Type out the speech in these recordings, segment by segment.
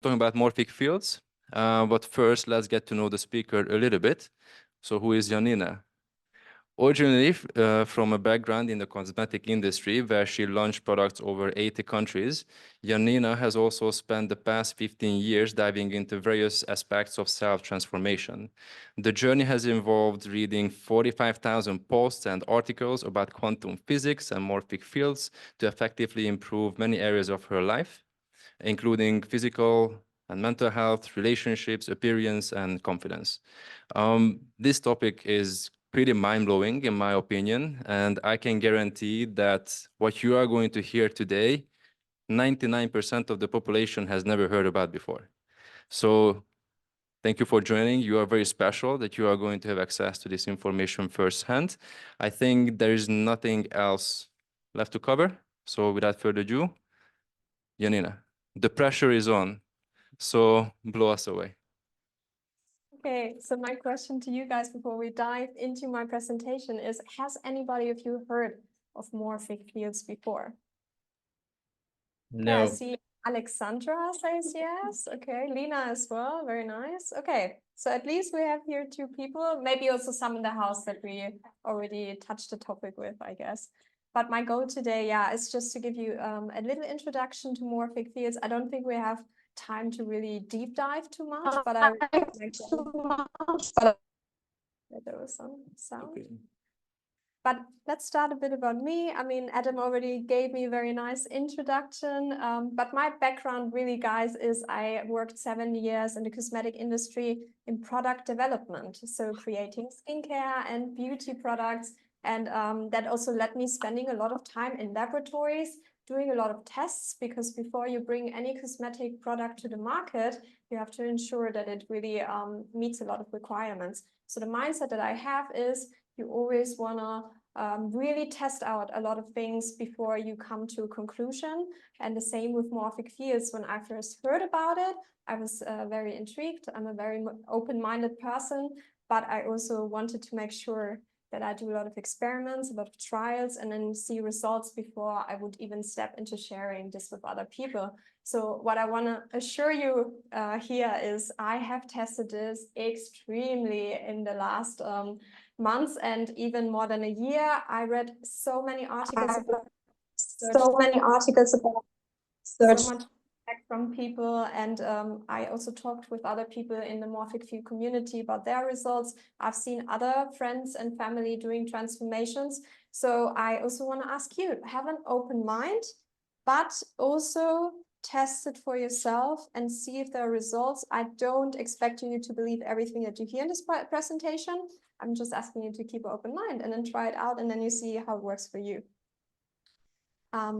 talking about morphic fields. But first, let's get to know the speaker a little bit. So who is Janina? Originally from a background in the cosmetic industry where she launched products over 80 countries, Janina has also spent the past 15 years diving into various aspects of self-transformation. The journey has involved reading 45,000 posts and articles about quantum physics and morphic fields to effectively improve many areas of her life, including physical and mental health, relationships, appearance, and confidence. This topic is pretty mind-blowing in my opinion, and I can guarantee that what you are going to hear today, 99% of the population has never heard about before. So thank you for joining. You are very special that you are going to have access to this information firsthand. I think there is nothing else left to cover. So without further ado, Janina, the pressure is on. So blow us away. Okay, so my question to you guys before we dive into my presentation is, has anybody of you heard of morphic fields before? No. Yeah, I see Alexandra says yes. Okay, Lena as well. Very nice. Okay, so at least we have here two people, maybe also some in the house that we already touched the topic with, I guess. But my goal today, yeah, is just to give you a little introduction to morphic fields. I don't think we have time to really deep dive too much, but I there was some sound. Okay. But let's start a bit about me. I mean, Adam already gave me a very nice introduction, but my background really, guys, is I worked 7 years in the cosmetic industry in product development. So creating skincare and beauty products. And that also led me spending a lot of time in laboratories, doing a lot of tests, because before you bring any cosmetic product to the market, you have to ensure that it really meets a lot of requirements. So the mindset that I have is you always want to really test out a lot of things before you come to a conclusion. And the same with morphic fields. When I first heard about it, I was very intrigued. I'm a very open-minded person, but I also wanted to make sure that I do a lot of experiments, a lot of trials, and then see results before I would even step into sharing this with other people. So what I want to assure you here is I have tested this extremely in the last months and even more than a year. I read so many articles about so much feedback from people, and I also talked with other people in the morphic field community about their results. I've seen other friends and family doing transformations. So I also want to ask you, have an open mind, but also test it for yourself and see if there are results. I don't expect you to believe everything that you hear in this presentation. I'm just asking you to keep an open mind and then try it out, and then you see how it works for you.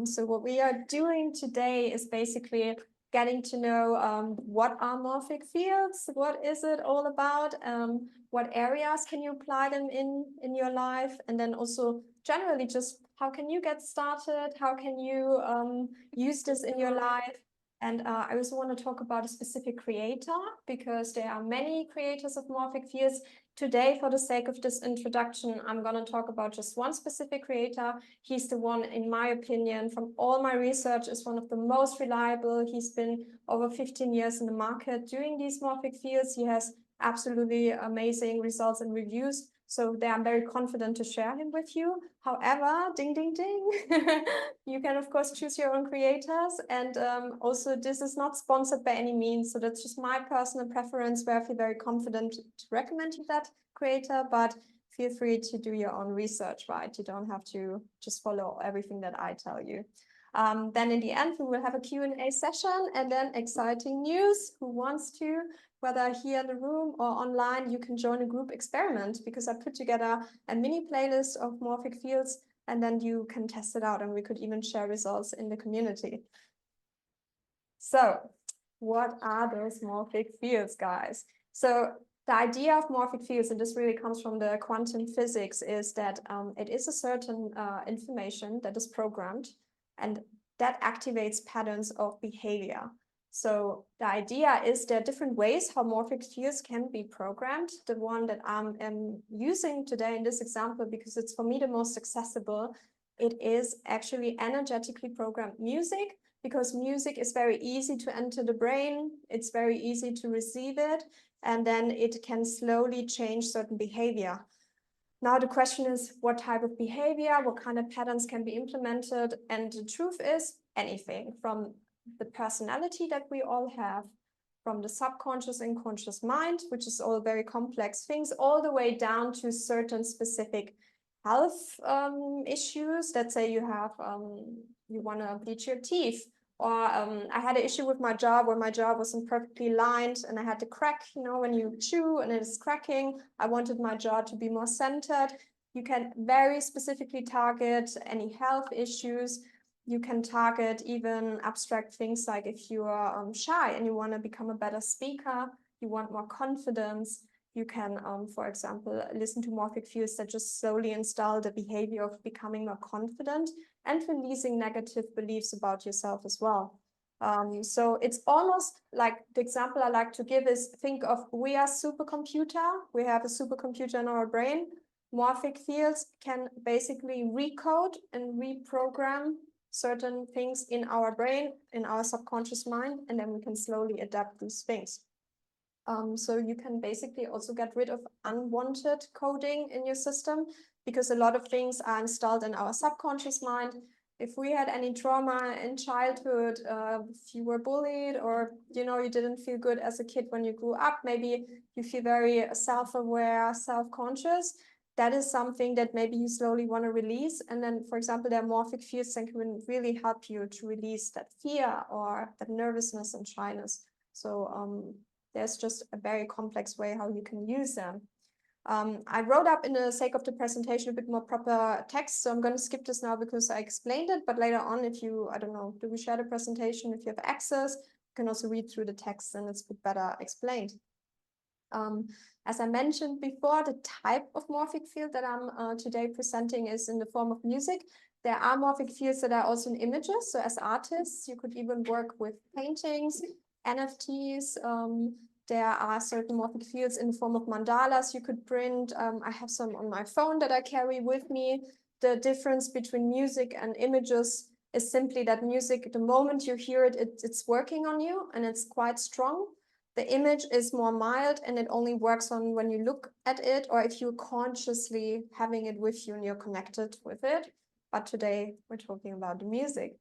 So what we are doing today is basically getting to know what are morphic fields, what is it all about, what areas can you apply them in your life, and then also generally just how can you get started, how can you use this in your life. And I also want to talk about a specific creator, because there are many creators of morphic fields. Today, for the sake of this introduction, I'm going to talk about just one specific creator. He's the one, in my opinion, from all my research, is one of the most reliable. He's been over 15 years in the market doing these morphic fields. He has absolutely amazing results and reviews. So there I'm very confident to share him with you. However, ding, ding, ding, you can, of course, choose your own creators. And also, this is not sponsored by any means. So that's just my personal preference, where I feel very confident to recommend you that creator. But feel free to do your own research, right? You don't have to just follow everything that I tell you. Then in the end, we will have a Q&A session, and then exciting news. Who wants to, whether here in the room or online, you can join a group experiment, because I put together a mini playlist of morphic fields, and then you can test it out, and we could even share results in the community. So what are those morphic fields, guys? So the idea of morphic fields, and this really comes from the quantum physics, is that it is a certain information that is programmed, and that activates patterns of behavior. So the idea is there are different ways how morphic fields can be programmed. The one that I'm using today in this example, because it's for me the most accessible, it is actually energetically programmed music. because music is very easy to enter the brain. It's very easy to receive it, and then it can slowly change certain behavior. Now the question is, what type of behavior, what kind of patterns can be implemented? And the truth is anything, from the personality that we all have, from the subconscious and conscious mind, which is all very complex things, all the way down to certain specific health issues. Let's say you have, you want to bleach your teeth, or I had an issue with my jaw where my jaw wasn't perfectly lined and I had to crack, you know, when you chew and it is cracking. I wanted my jaw to be more centered. You can very specifically target any health issues. You can target even abstract things like if you are shy and you want to become a better speaker, you want more confidence, you can, for example, listen to Morphic Fields that just slowly install the behavior of becoming more confident and releasing negative beliefs about yourself as well. So it's almost like the example I like to give is, think of, we are supercomputer. We have a supercomputer in our brain. Morphic Fields can basically recode and reprogram certain things in our brain, in our subconscious mind, and then we can slowly adapt these things. So you can basically also get rid of unwanted coding in your system, because a lot of things are installed in our subconscious mind. If we had any trauma in childhood, if you were bullied, or you know, you didn't feel good as a kid when you grew up, maybe you feel very self-aware, self-conscious. That is something that maybe you slowly want to release. And then, for example, there are Morphic Fields that can really help you to release that fear or that nervousness and shyness. So there's just a very complex way how you can use them. I wrote up in the sake of the presentation a bit more proper text, so I'm going to skip this now because I explained it, but later on, if you, I don't know, do we share the presentation? If you have access, you can also read through the text and it's a bit better explained. As I mentioned before, the type of morphic field that I'm today presenting is in the form of music. There are morphic fields that are also in images, so as artists, you could even work with paintings, NFTs. There are certain morphic fields in the form of mandalas you could print. I have some on my phone that I carry with me. The difference between music and images is simply that music, the moment you hear it, it's working on you and it's quite strong. The image is more mild and it only works on when you look at it or if you're consciously having it with you and you're connected with it. But today we're talking about the music.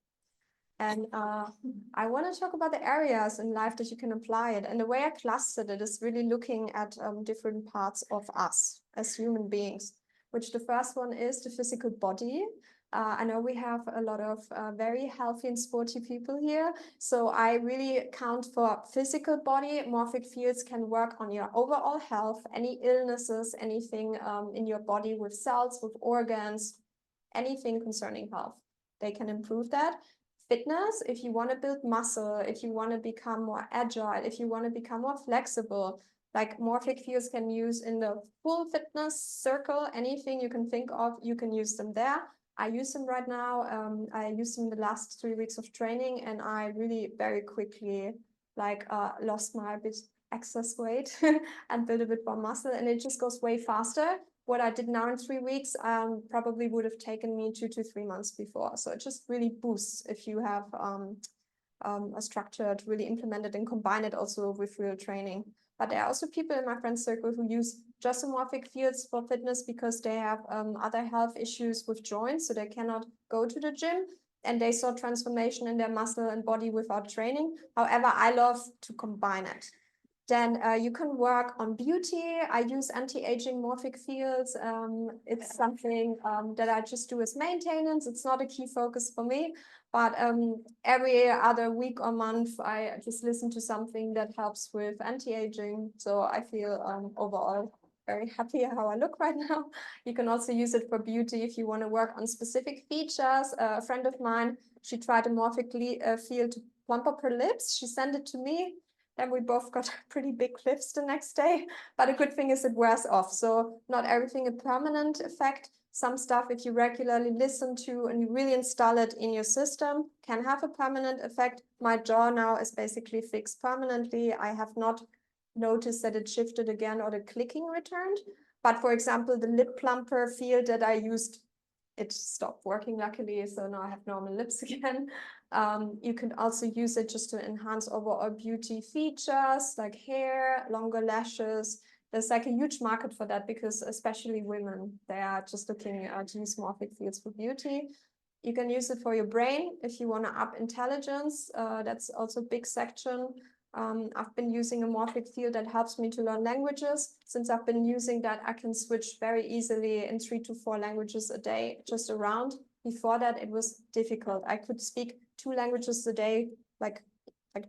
And I want to talk about the areas in life that you can apply it. And the way I clustered it is really looking at different parts of us as human beings, which the first one is the physical body. I know we have a lot of very healthy and sporty people here. So I really count for physical body. Morphic Fields can work on your overall health, any illnesses, anything in your body with cells, with organs, anything concerning health. They can improve that. Fitness, if you want to build muscle, if you want to become more agile, if you want to become more flexible, like Morphic Fields can use in the full fitness circle, anything you can think of, you can use them there. I use them right now. I used them the last 3 weeks of training and I really very quickly lost my excess weight and built a bit more muscle, and it just goes way faster. What I did now in 3 weeks probably would have taken me 2 to 3 months before. So it just really boosts if you have a structure to really implement it and combine it also with real training. But there are also people in my friend circle who use just Morphic Fields for fitness because they have other health issues with joints, so they cannot go to the gym. And they saw transformation in their muscle and body without training. However, I love to combine it. Then you can work on beauty. I use anti-aging Morphic Fields. It's something that I just do as maintenance. It's not a key focus for me, but every other week or month, I just listen to something that helps with anti-aging. So I feel overall very happy how I look right now. You can also use it for beauty if you want to work on specific features. A friend of mine, she tried a Morphic Field to plump up her lips. She sent it to me. Then we both got pretty big lips the next day. But a good thing is it wears off. So not everything a permanent effect. Some stuff, if you regularly listen to and you really install it in your system, can have a permanent effect. My jaw now is basically fixed permanently. I have not noticed that it shifted again or the clicking returned. But for example, the lip plumper field that I used, it stopped working luckily. So now I have normal lips again. You can also use it just to enhance overall beauty features like hair, longer lashes. There's like a huge market for that because especially women, they are just looking to use Morphic Fields for beauty. You can use it for your brain if you want to up intelligence. That's also a big section. I've been using a Morphic field that helps me to learn languages. Since I've been using that, I can switch very easily in 3 to 4 languages a day, just around. Before that, it was difficult. I could speak 2 languages a day, like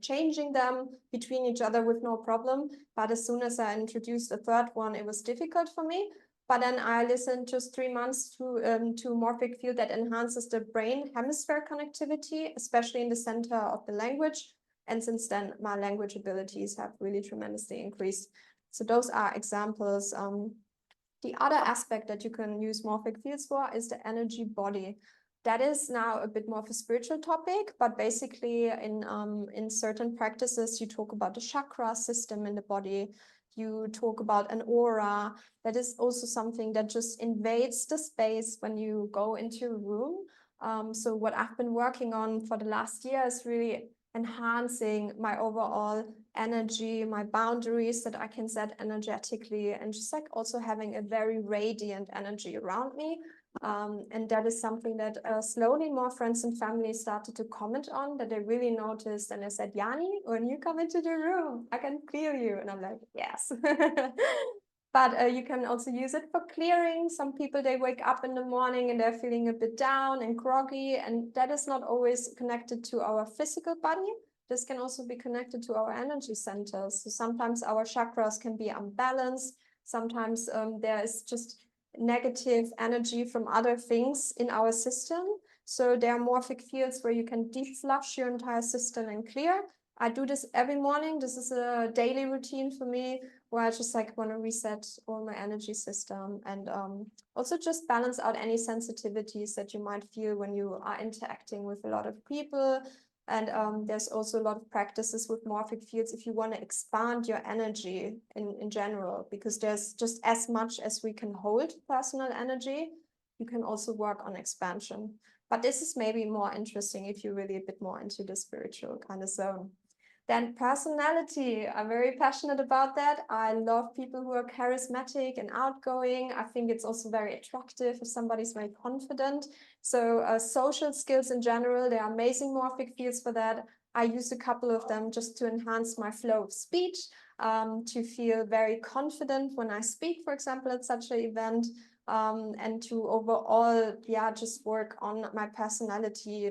changing them between each other with no problem. But as soon as I introduced a third one, it was difficult for me. But then I listened just 3 months to Morphic field that enhances the brain hemisphere connectivity, especially in the center of the language. And since then, my language abilities have really tremendously increased. So those are examples. The other aspect that you can use Morphic fields for is the energy body. That is now a bit more of a spiritual topic, but basically in certain practices, you talk about the chakra system in the body. You talk about an aura. That is also something that just invades the space when you go into a room. So what I've been working on for the last year is really enhancing my overall energy, my boundaries that I can set energetically, and just like also having a very radiant energy around me. And that is something that slowly more friends and family started to comment on, that they really noticed. And they said, Yani, when you come into the room, I can clear you. And I'm like, yes. But you can also use it for clearing. Some people, they wake up in the morning and they're feeling a bit down and groggy. And that is not always connected to our physical body. This can also be connected to our energy centers. So sometimes our chakras can be unbalanced. Sometimes there is just negative energy from other things in our system. So there are Morphic fields where you can deflush your entire system and clear. I do this every morning. This is a daily routine for me, where I just like want to reset all my energy system and also just balance out any sensitivities that you might feel when you are interacting with a lot of people. And there's also a lot of practices with Morphic fields if you want to expand your energy in general, because there's just as much as we can hold personal energy, you can also work on expansion. But this is maybe more interesting if you're really a bit more into the spiritual kind of zone. Then personality, I'm very passionate about that. I love people who are charismatic and outgoing. I think it's also very attractive if somebody's very confident. So social skills in general, there are amazing Morphic fields for that. I use a couple of them just to enhance my flow of speech, to feel very confident when I speak, for example, at such an event, and to overall, yeah, just work on my personality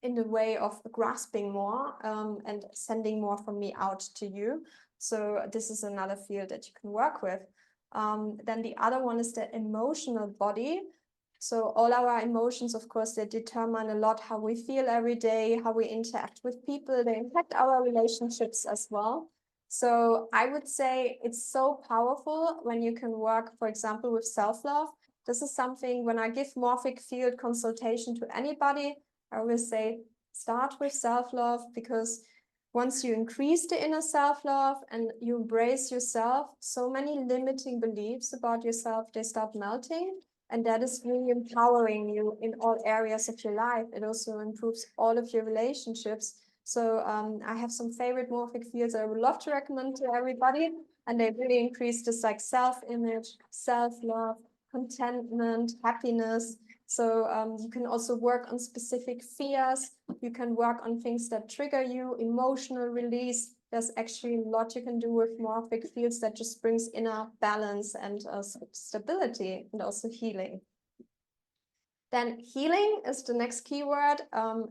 in the way of grasping more and sending more from me out to you. So this is another field that you can work with. Then the other one is the emotional body. So all our emotions, of course, they determine a lot how we feel every day, how we interact with people. They impact our relationships as well. So I would say it's so powerful when you can work, for example, with self-love. This is something when I give Morphic field consultation to anybody, I will say, start with self-love, because once you increase the inner self-love and you embrace yourself, so many limiting beliefs about yourself, they start melting. And that is really empowering you in all areas of your life. It also improves all of your relationships. So I have some favorite Morphic fields I would love to recommend to everybody. And they really increase this like self-image, self-love, contentment, happiness. So you can also work on specific fears. You can work on things that trigger you, emotional release. There's actually a lot you can do with Morphic fields that just brings inner balance and stability, and also healing. Then healing is the next keyword.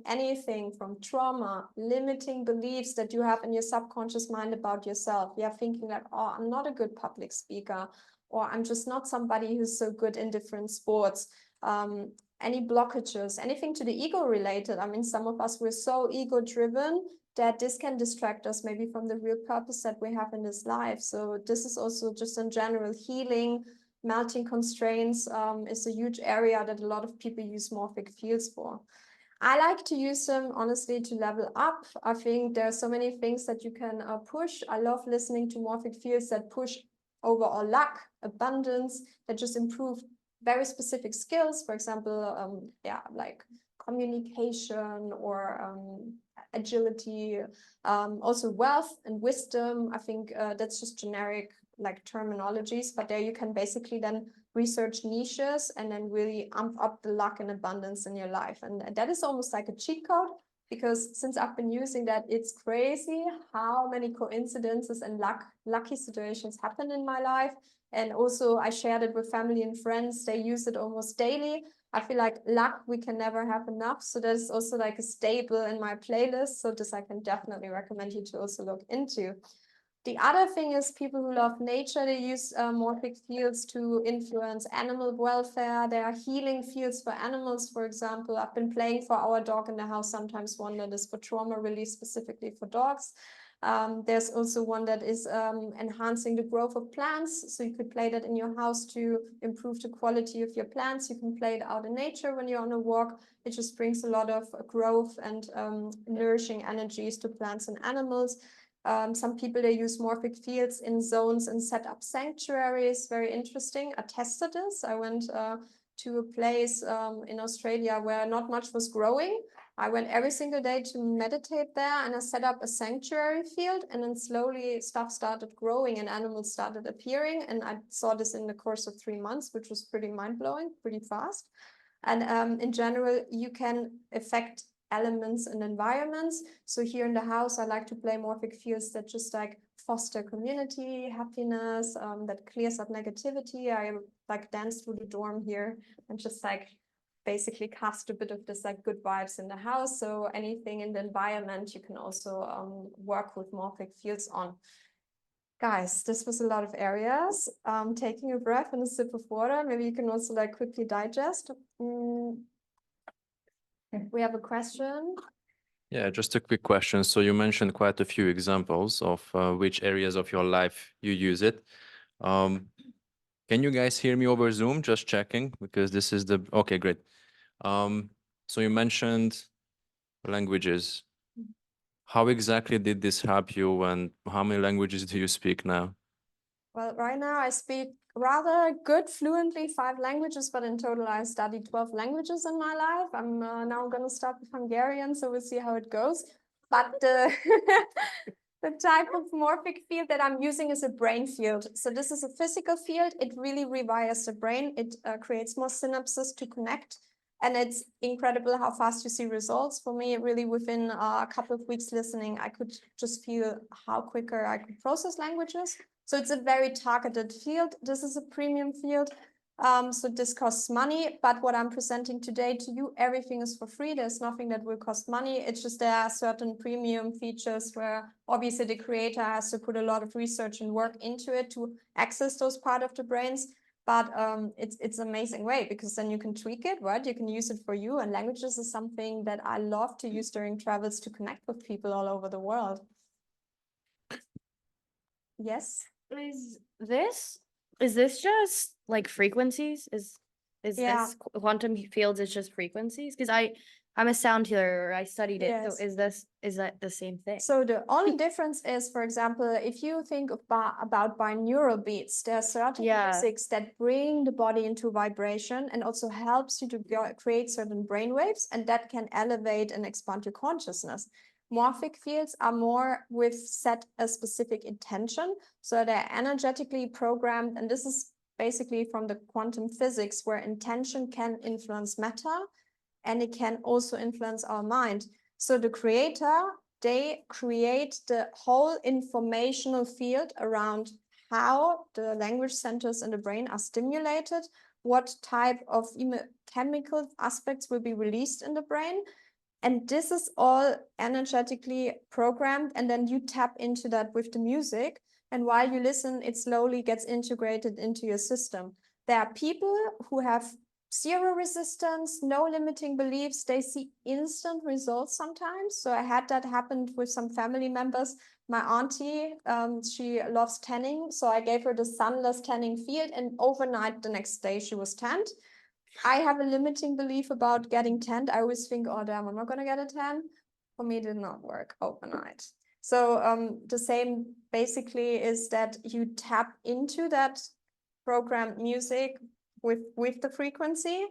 Anything from trauma, limiting beliefs that you have in your subconscious mind about yourself. You're thinking like, oh, I'm not a good public speaker, or I'm just not somebody who's so good in different sports. Any blockages, anything to the ego related. I mean, some of us, we're so ego driven that this can distract us maybe from the real purpose that we have in this life. So this is also just in general healing. Melting constraints is a huge area that a lot of people use Morphic fields for. I like to use them, honestly, to level up. I think there are so many things that you can push. I love listening to Morphic fields that push overall luck, abundance, that just improve very specific skills. For example, yeah, like communication or agility, also wealth and wisdom. I think that's just generic like terminologies, but there you can basically then research niches and then really amp up the luck and abundance in your life. And that is almost like a cheat code, because since I've been using that, it's crazy how many coincidences and lucky situations happen in my life. And also I shared it with family and friends. They use it almost daily. I feel like luck, we can never have enough. So that is also like a staple in my playlist. So this I can definitely recommend you to also look into. The other thing is people who love nature, they use morphic fields to influence animal welfare. There are healing fields for animals, for example. I've been playing for our dog in the house, sometimes one that is for trauma release specifically for dogs. There's also one that is enhancing the growth of plants. So you could play that in your house to improve the quality of your plants. You can play it out in nature when you're on a walk. It just brings a lot of growth and nourishing energies to plants and animals. Some people, they use morphic fields in zones and set up sanctuaries. Very interesting. I tested this. I went to a place in Australia where not much was growing. I went every single day to meditate there, and I set up a sanctuary field, and then slowly stuff started growing and animals started appearing. And I saw this in the course of 3 months, which was pretty mind-blowing, pretty fast. And in general, you can affect elements and environments. So here in the house, I like to play morphic fields that just like foster community, happiness, that clears up negativity. I like dance through the dorm here and just like basically cast a bit of this like good vibes in the house. So anything in the environment, you can also work with morphic fields on. Guys, this was a lot of areas. Taking a breath and a sip of water. Maybe you can also like quickly digest. We have a question. Yeah, just a quick question. So you mentioned quite a few examples of which areas of your life you use it. Can you guys hear me over Zoom? Just checking, because this is the... Okay, great. So you mentioned languages. How exactly did this help you, and how many languages do you speak now? Well, right now I speak rather good, fluently 5 languages, but in total I studied 12 languages in my life. I'm now going to start with Hungarian, so we'll see how it goes. But the type of morphic field that I'm using is a brain field. So this is a physical field. It really rewires the brain. It creates more synapses to connect. And it's incredible how fast you see results. For me, really within a couple of weeks listening, I could just feel how quicker I could process languages. So it's a very targeted field. This is a premium field. So this costs money, but what I'm presenting today to you, everything is for free. There's nothing that will cost money. It's just there are certain premium features where obviously the creator has to put a lot of research and work into it to access those parts of the brains. But it's an amazing way, because then you can tweak it, right? You can use it for you. And languages is something that I love to use during travels to connect with people all over the world. Yes. Is this just like frequencies? Is Yeah. this quantum fields is just frequencies? Because I'm a sound healer. I studied it. Yes. So is that the same thing? So the only difference is, for example, if you think about binaural beats, there are certain musics that bring the body into vibration and also helps you to create certain brain waves, and that can elevate and expand your consciousness. Morphic fields are more with set a specific intention, so they're energetically programmed, and this is basically from the quantum physics, where intention can influence matter and it can also influence our mind. So the creator, they create the whole informational field around how the language centers in the brain are stimulated, what type of chemical aspects will be released in the brain. And this is all energetically programmed, and then you tap into that with the music. And while you listen, it slowly gets integrated into your system. There are people who have zero resistance, no limiting beliefs. They see instant results sometimes. So I had that happen with some family members. My auntie, she loves tanning. So I gave her the sunless tanning field, and overnight the next day she was tanned. I have a limiting belief about getting tanned. I always think, oh damn, I'm not gonna get a tan. For me, it did not work overnight. So the same basically is that you tap into that programmed music with the frequency.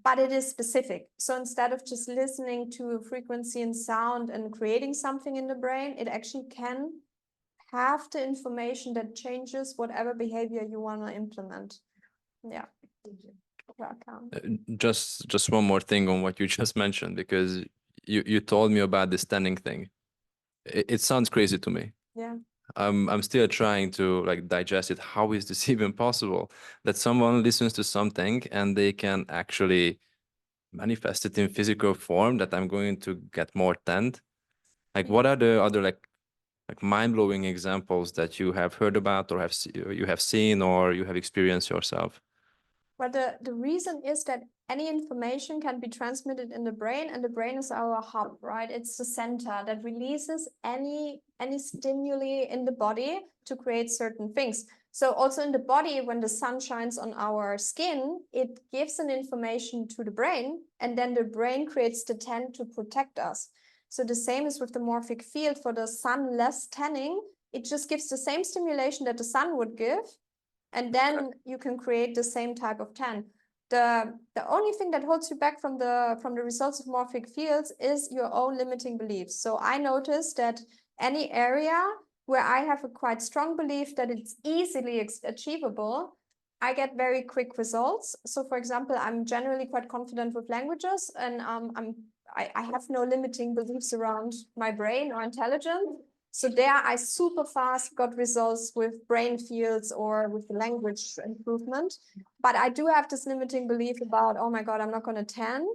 but it is specific. So instead of just listening to frequency and sound and creating something in the brain, it actually can have the information that changes whatever behavior you want to implement. Yeah. Welcome. Just one more thing on what you just mentioned, because you told me about the standing thing. It sounds crazy to me. Yeah. I'm still trying to like digest it. How is this even possible? That someone listens to something and they can actually manifest it in physical form, that I'm going to get more tanned? Like, what are the other like mind-blowing examples that you have heard about, or you have seen, or you have experienced yourself? But the reason is that any information can be transmitted in the brain, and the brain is our hub, right? It's the center that releases any stimuli in the body to create certain things. So also in the body, when the sun shines on our skin, it gives an information to the brain, and then the brain creates the tan to protect us. So the same is with the morphic field. For the sun-less tanning, it just gives the same stimulation that the sun would give, and then you can create the same type of tan. The only thing that holds you back from the results of morphic fields is your own limiting beliefs. So I noticed that any area where I have a quite strong belief that it's easily achievable, I get very quick results. So for example, I'm generally quite confident with languages, and I have no limiting beliefs around my brain or intelligence. So there I super fast got results with brain fields or with the language improvement. But I do have this limiting belief about, oh my God, I'm not going to tan.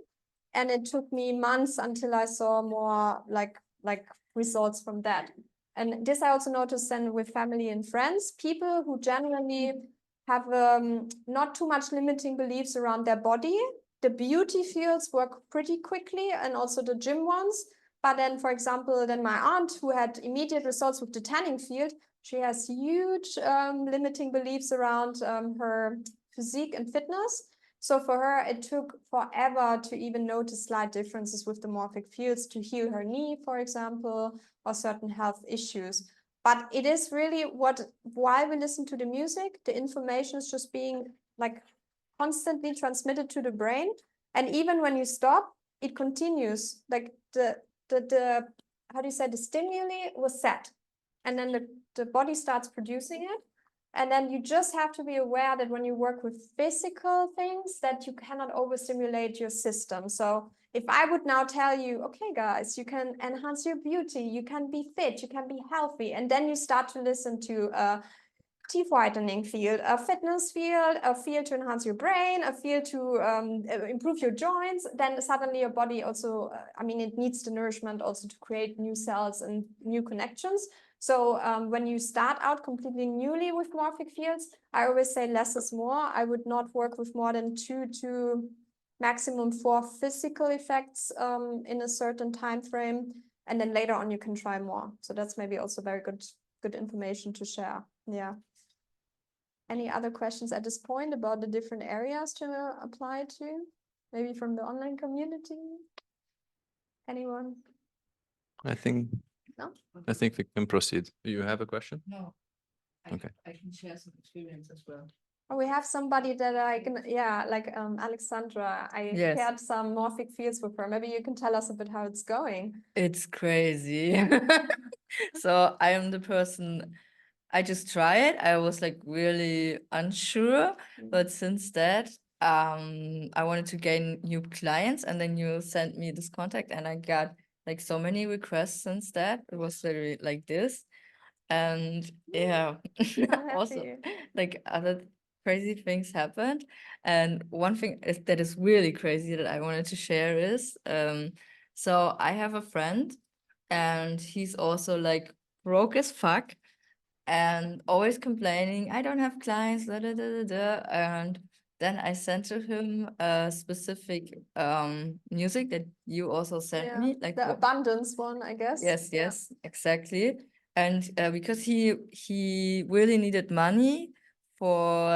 And it took me months until I saw more like results from that. And this I also noticed then with family and friends, people who generally have not too much limiting beliefs around their body. The beauty fields work pretty quickly, and also the gym ones. But then, for example, then my aunt, who had immediate results with the tanning field, she has huge limiting beliefs around her physique and fitness. So for her, it took forever to even notice slight differences with the morphic fields to heal her knee, for example, or certain health issues. But it is really while we listen to the music, the information is just being like constantly transmitted to the brain. And even when you stop, it continues. Like the how do you say, the stimuli was set, and then the body starts producing it. And then you just have to be aware that when you work with physical things, that you cannot overstimulate your system. So if I would now tell you, okay, guys, you can enhance your beauty, you can be fit, you can be healthy, and then you start to listen to teeth whitening field, a fitness field, a field to enhance your brain, a field to improve your joints, then suddenly your body also, I mean, it needs the nourishment also to create new cells and new connections. So when you start out completely newly with morphic fields, I always say less is more. I would not work with more than 2 to maximum 4 physical effects in a certain time frame. And then later on, you can try more. So that's maybe also very good information to share. Yeah. Any other questions at this point about the different areas to apply to? Maybe from the online community? Anyone? I think we can proceed. You have a question? No. Okay. I can share some experience as well. Oh, we have somebody that I can, yeah, like Alexandra. I Yes. shared some morphic fields with her. Maybe you can tell us a bit how it's going. It's crazy. So I am the person, I just try it. I was like really unsure, but since that, I wanted to gain new clients, and then you sent me this contact, and I got like so many requests since that. It was literally like this. And yeah, also happy. like other crazy things happened. And one thing that is really crazy that I wanted to share is, so I have a friend, and he's also like broke as fuck and always complaining, I don't have clients, da, da, da, da, da. And then I sent to him a specific music that you also sent me, like the abundance one, I guess. Yes, exactly. And because he really needed money for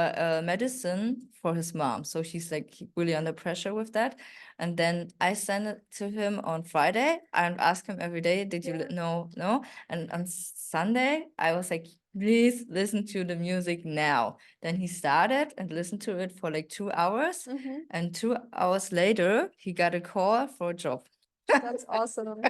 medicine for his mom, so she's like really under pressure with that. And then I sent it to him on Friday and asked him every day, did you know? No? And on Sunday I was like, please listen to the music now. Then he started and listened to it for like 2 hours. And 2 hours later, he got a call for a job. That's awesome.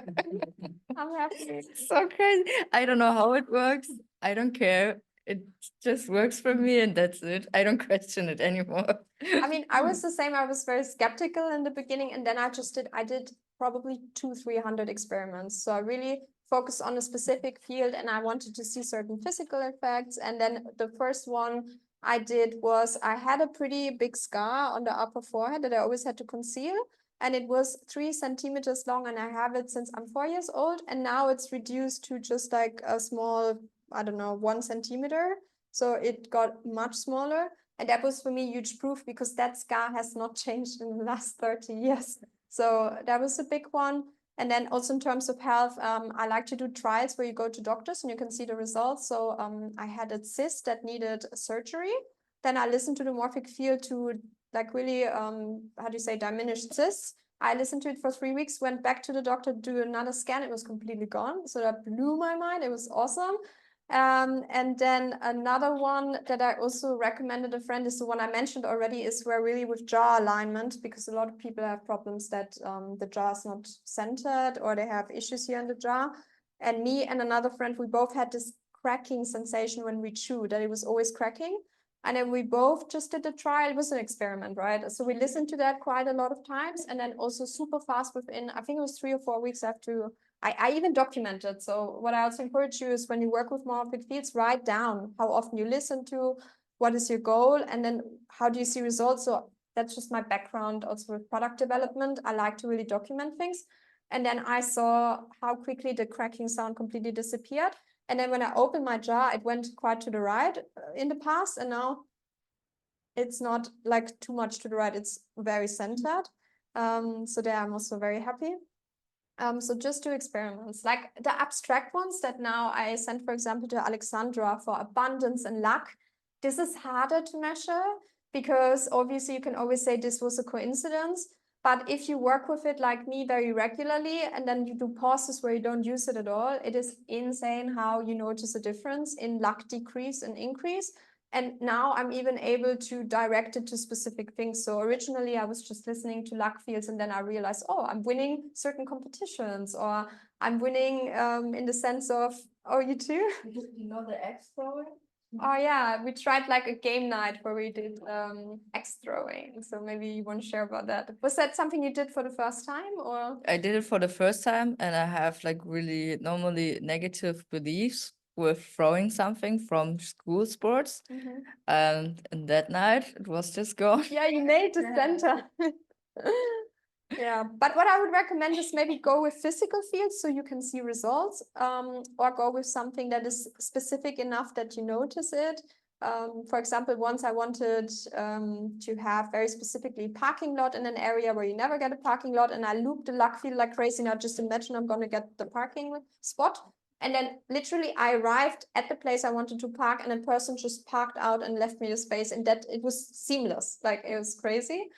I'm happy. So crazy. I don't know how it works. I don't care. It just works for me and that's it. I don't question it anymore. I mean, I was the same. I was very skeptical in the beginning, and then I did probably 200-300 experiments. So I really focused on a specific field, and I wanted to see certain physical effects. And then the first one I did was I had a pretty big scar on the upper forehead that I always had to conceal. And it was 3 centimeters long, and I have it since I'm 4 years old. And now it's reduced to just like a small, I don't know, 1 centimeter. So it got much smaller. And that was for me huge proof, because that scar has not changed in the last 30 years. So that was a big one. And then also in terms of health, I like to do trials where you go to doctors and you can see the results. So I had a cyst that needed surgery. Then I listened to the Morphic field to like really, how do you say, diminished cysts. I listened to it for 3 weeks, went back to the doctor to do another scan. It was completely gone. So that blew my mind. It was awesome. And then another one that I also recommended a friend is the one I mentioned already, is where really with jaw alignment, because a lot of people have problems that the jaw is not centered, or they have issues here in the jaw. And me and another friend, we both had this cracking sensation when we chew, that it was always cracking. And then we both just did a trial. It was an experiment, right? So we listened to that quite a lot of times, and then also super fast within, I think it was 3 or 4 weeks after. I even documented. So what I also encourage you is when you work with Morphic Fields, write down how often you listen to, what is your goal, and then how do you see results. So that's just my background also with product development. I like to really document things. And then I saw how quickly the cracking sound completely disappeared. And then when I opened my jaw, it went quite to the right in the past. And now it's not like too much to the right. It's very centered. So there I'm also very happy. So just 2 experiments, like the abstract ones that now I sent, for example, to Alexandra for abundance and luck. This is harder to measure, because obviously you can always say this was a coincidence. But if you work with it like me very regularly, and then you do pauses where you don't use it at all, it is insane how you notice a difference in luck decrease and increase. And now I'm even able to direct it to specific things. So originally I was just listening to luck fields, and then I realized, oh, I'm winning certain competitions, or I'm winning in the sense of, oh, you too? You know the X throwing? Oh yeah, we tried like a game night where we did X throwing. So maybe you want to share about that. Was that something you did for the first time, or? I did it for the first time, and I have like really normally negative beliefs with throwing something from school sports. And that night it was just gone. Yeah, you nailed the center. Yeah, but what I would recommend is maybe go with physical fields so you can see results, or go with something that is specific enough that you notice it. For example, once I wanted to have very specifically parking lot in an area where you never get a parking lot, and I looped the luck field like crazy. Now just imagine I'm going to get the parking spot. And then literally I arrived at the place I wanted to park, and a person just parked out and left me the space, and that it was seamless. Like, it was crazy.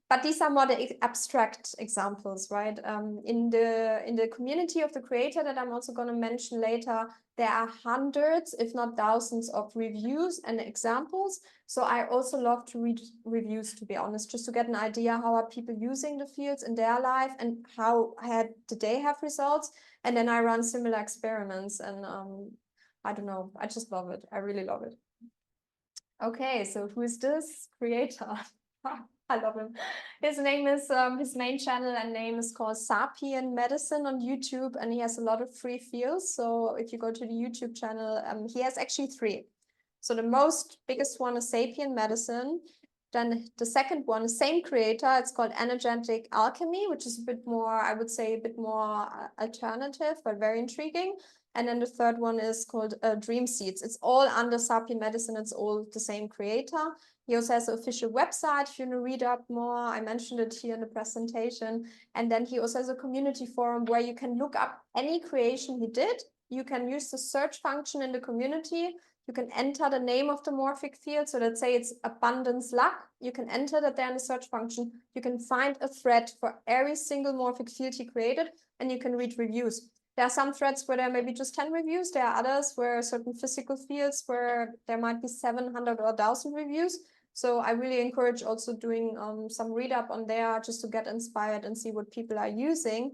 But these are more the abstract examples, right? In the community of the creator that I'm also going to mention later, there are hundreds, if not thousands, of reviews and examples. So I also love to read reviews, to be honest, just to get an idea how are people using the fields in their life, and how did they have results. And then I run similar experiments, and I don't know, I just love it. I really love it. Okay, so who is this creator? I love him. His name is, his main channel and name is called Sapien Medicine on YouTube, and he has a lot of free fields. So if you go to the YouTube channel, he has actually 3. So the biggest one is Sapien Medicine. Then the second one is same creator. It's called Energetic Alchemy, which is a bit more, I would say, a bit more alternative, but very intriguing. And then the third one is called Dream Seeds. It's all under Sapien Medicine. It's all the same creator. He also has an official website if you want to read up more. I mentioned it here in the presentation. And then he also has a community forum where you can look up any creation he did. You can use the search function in the community. You can enter the name of the Morphic field. So let's say it's abundance luck. You can enter that there in the search function. You can find a thread for every single Morphic field he created, and you can read reviews. There are some threads where there may be just 10 reviews. There are others where certain physical fields where there might be 700 or 1,000 reviews. So I really encourage also doing some read up on there just to get inspired and see what people are using.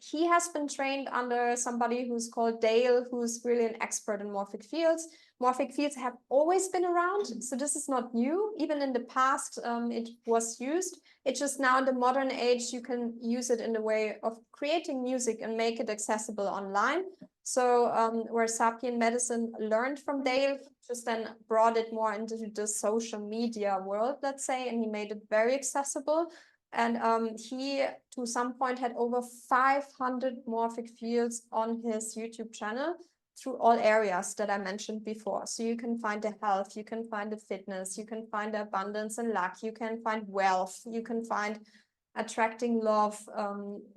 He has been trained under somebody who's called Dale, who's really an expert in Morphic Fields. Morphic Fields have always been around, so this is not new. Even in the past, it was used. It's just now in the modern age, you can use it in the way of creating music and make it accessible online. So where Sapien Medicine learned from Dale, just then brought it more into the social media world, let's say, and he made it very accessible. And he, to some point, had over 500 Morphic Fields on his YouTube channel through all areas that I mentioned before. So you can find the health, you can find the fitness, you can find the abundance and luck, you can find wealth, you can find attracting love.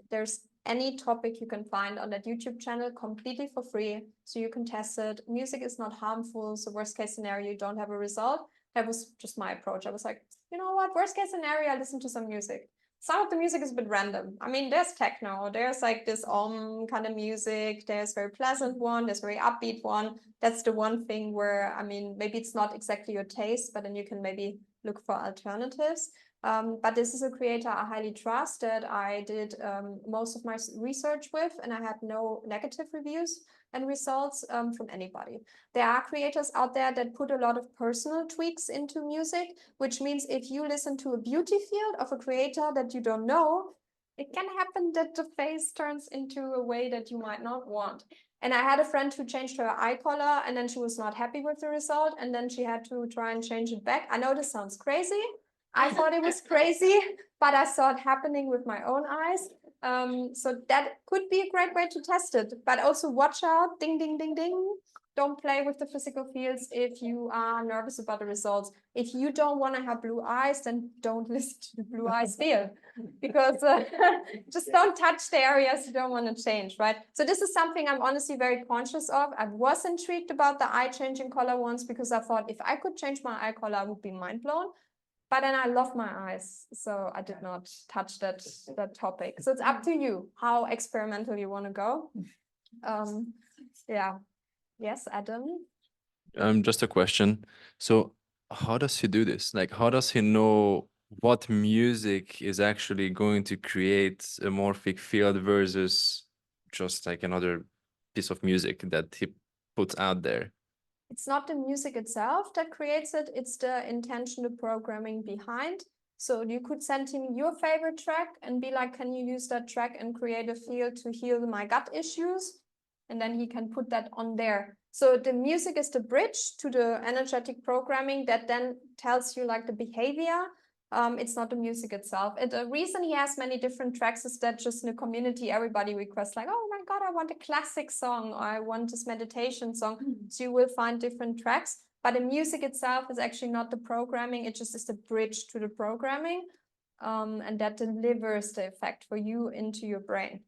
There's any topic you can find on that YouTube channel completely for free. So you can test it. Music is not harmful. So worst case scenario, you don't have a result. That was just my approach. I was like, you know what, worst case scenario, I listen to some music. Some of the music is a bit random. I mean, there's techno, there's like this kind of music, there's very pleasant one, there's very upbeat one. That's the one thing where, I mean, maybe it's not exactly your taste, but then you can maybe look for alternatives. But this is a creator I highly trust that I did most of my research with, and I had no negative reviews and results from anybody. There are creators out there that put a lot of personal tweaks into music, which means if you listen to a beauty field of a creator that you don't know, it can happen that the face turns into a way that you might not want. And I had a friend who changed her eye color and then she was not happy with the result. And then she had to try and change it back. I know this sounds crazy. I thought it was crazy, but I saw it happening with my own eyes. So that could be a great way to test it, but also watch out, ding, ding, ding, ding. Don't play with the physical fields if you are nervous about the results. If you don't want to have blue eyes, then don't listen to the blue eyes field, because just don't touch the areas you don't want to change, right? So this is something I'm honestly very conscious of. I was intrigued about the eye changing color once because I thought if I could change my eye color, I would be mind blown. But then I love my eyes, so I did not touch that topic. So it's up to you how experimental you want to go. Yeah. Yes, Adam. Just a question. So how does he do this? Like, how does he know what music is actually going to create a morphic field versus just like another piece of music that he puts out there? It's not the music itself that creates it, it's the intention, the programming behind. So you could send him your favorite track and be like, can you use that track and create a field to heal my gut issues? And then he can put that on there. So the music is the bridge to the energetic programming that then tells you like the behavior. It's not the music itself. And the reason he has many different tracks is that just in the community, everybody requests like, oh my God, I want a classic song, or I want this meditation song. So you will find different tracks, but the music itself is actually not the programming. It just is the bridge to the programming. And that delivers the effect for you into your brain.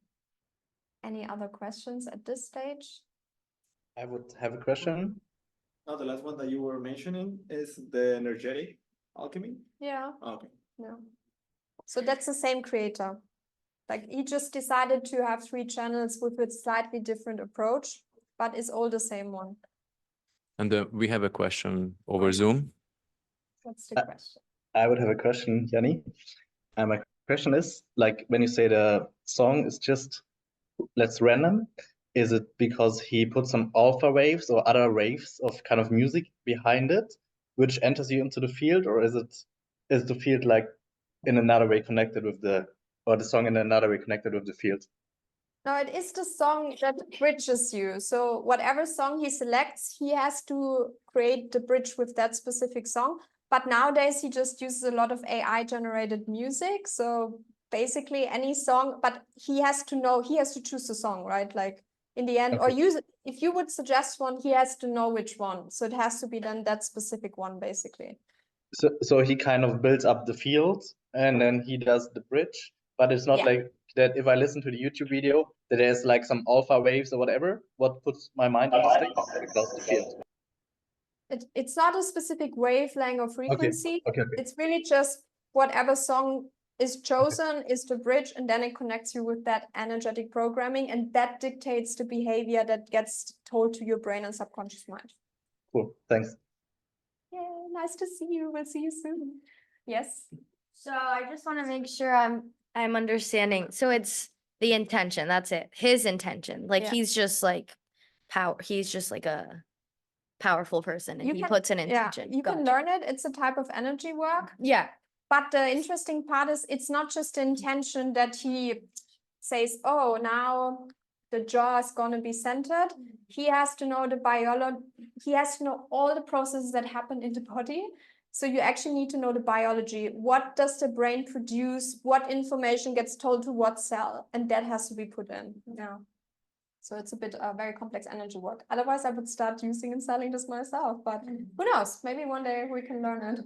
Any other questions at this stage? I would have a question. No, the last one that you were mentioning is the energetic alchemy. Yeah. Okay. No. So that's the same creator. Like he just decided to have 3 channels with a slightly different approach, but it's all the same one. And we have a question over Zoom. What's the question? I would have a question, Yanni. My question is, like, when you say the song is just, let's random, is it because he put some alpha waves or other waves of kind of music behind it, which enters you into the field, or is the field like in another way connected with the song in another way connected with the field? No, it is the song that bridges you. So whatever song he selects, he has to create the bridge with that specific song. But nowadays he just uses a lot of AI generated music. So basically any song, but he has to know, he has to choose the song, right? Like in the end, or use it. If you would suggest one, he has to know which one. So it has to be then that specific one, basically. So he kind of builds up the field and then he does the bridge, but it's not like that. If I listen to the YouTube video, that there's like some alpha waves or whatever, what puts my mind into state because the field. It's not a specific wavelength or frequency. Okay. It's really just whatever song is chosen, is the bridge, and then it connects you with that energetic programming, and that dictates the behavior that gets told to your brain and subconscious mind. Cool. Thanks. Yeah, nice to see you. We'll see you soon. Yes. So I just want to make sure I'm understanding. So it's the intention. That's it. His intention. Like Yeah. he's just like he's just like a powerful person and he puts an intention. You can Gotcha. learn it. It's a type of energy work. Yeah. But the interesting part is it's not just the intention that he says, oh, now the jaw is going to be centered. He has to know the biology. He has to know all the processes that happen in the body. So you actually need to know the biology. What does the brain produce? What information gets told to what cell? And that has to be put in. Yeah. So it's a bit very complex energy work. Otherwise, I would start using and selling this myself. But who knows? Maybe one day we can learn it.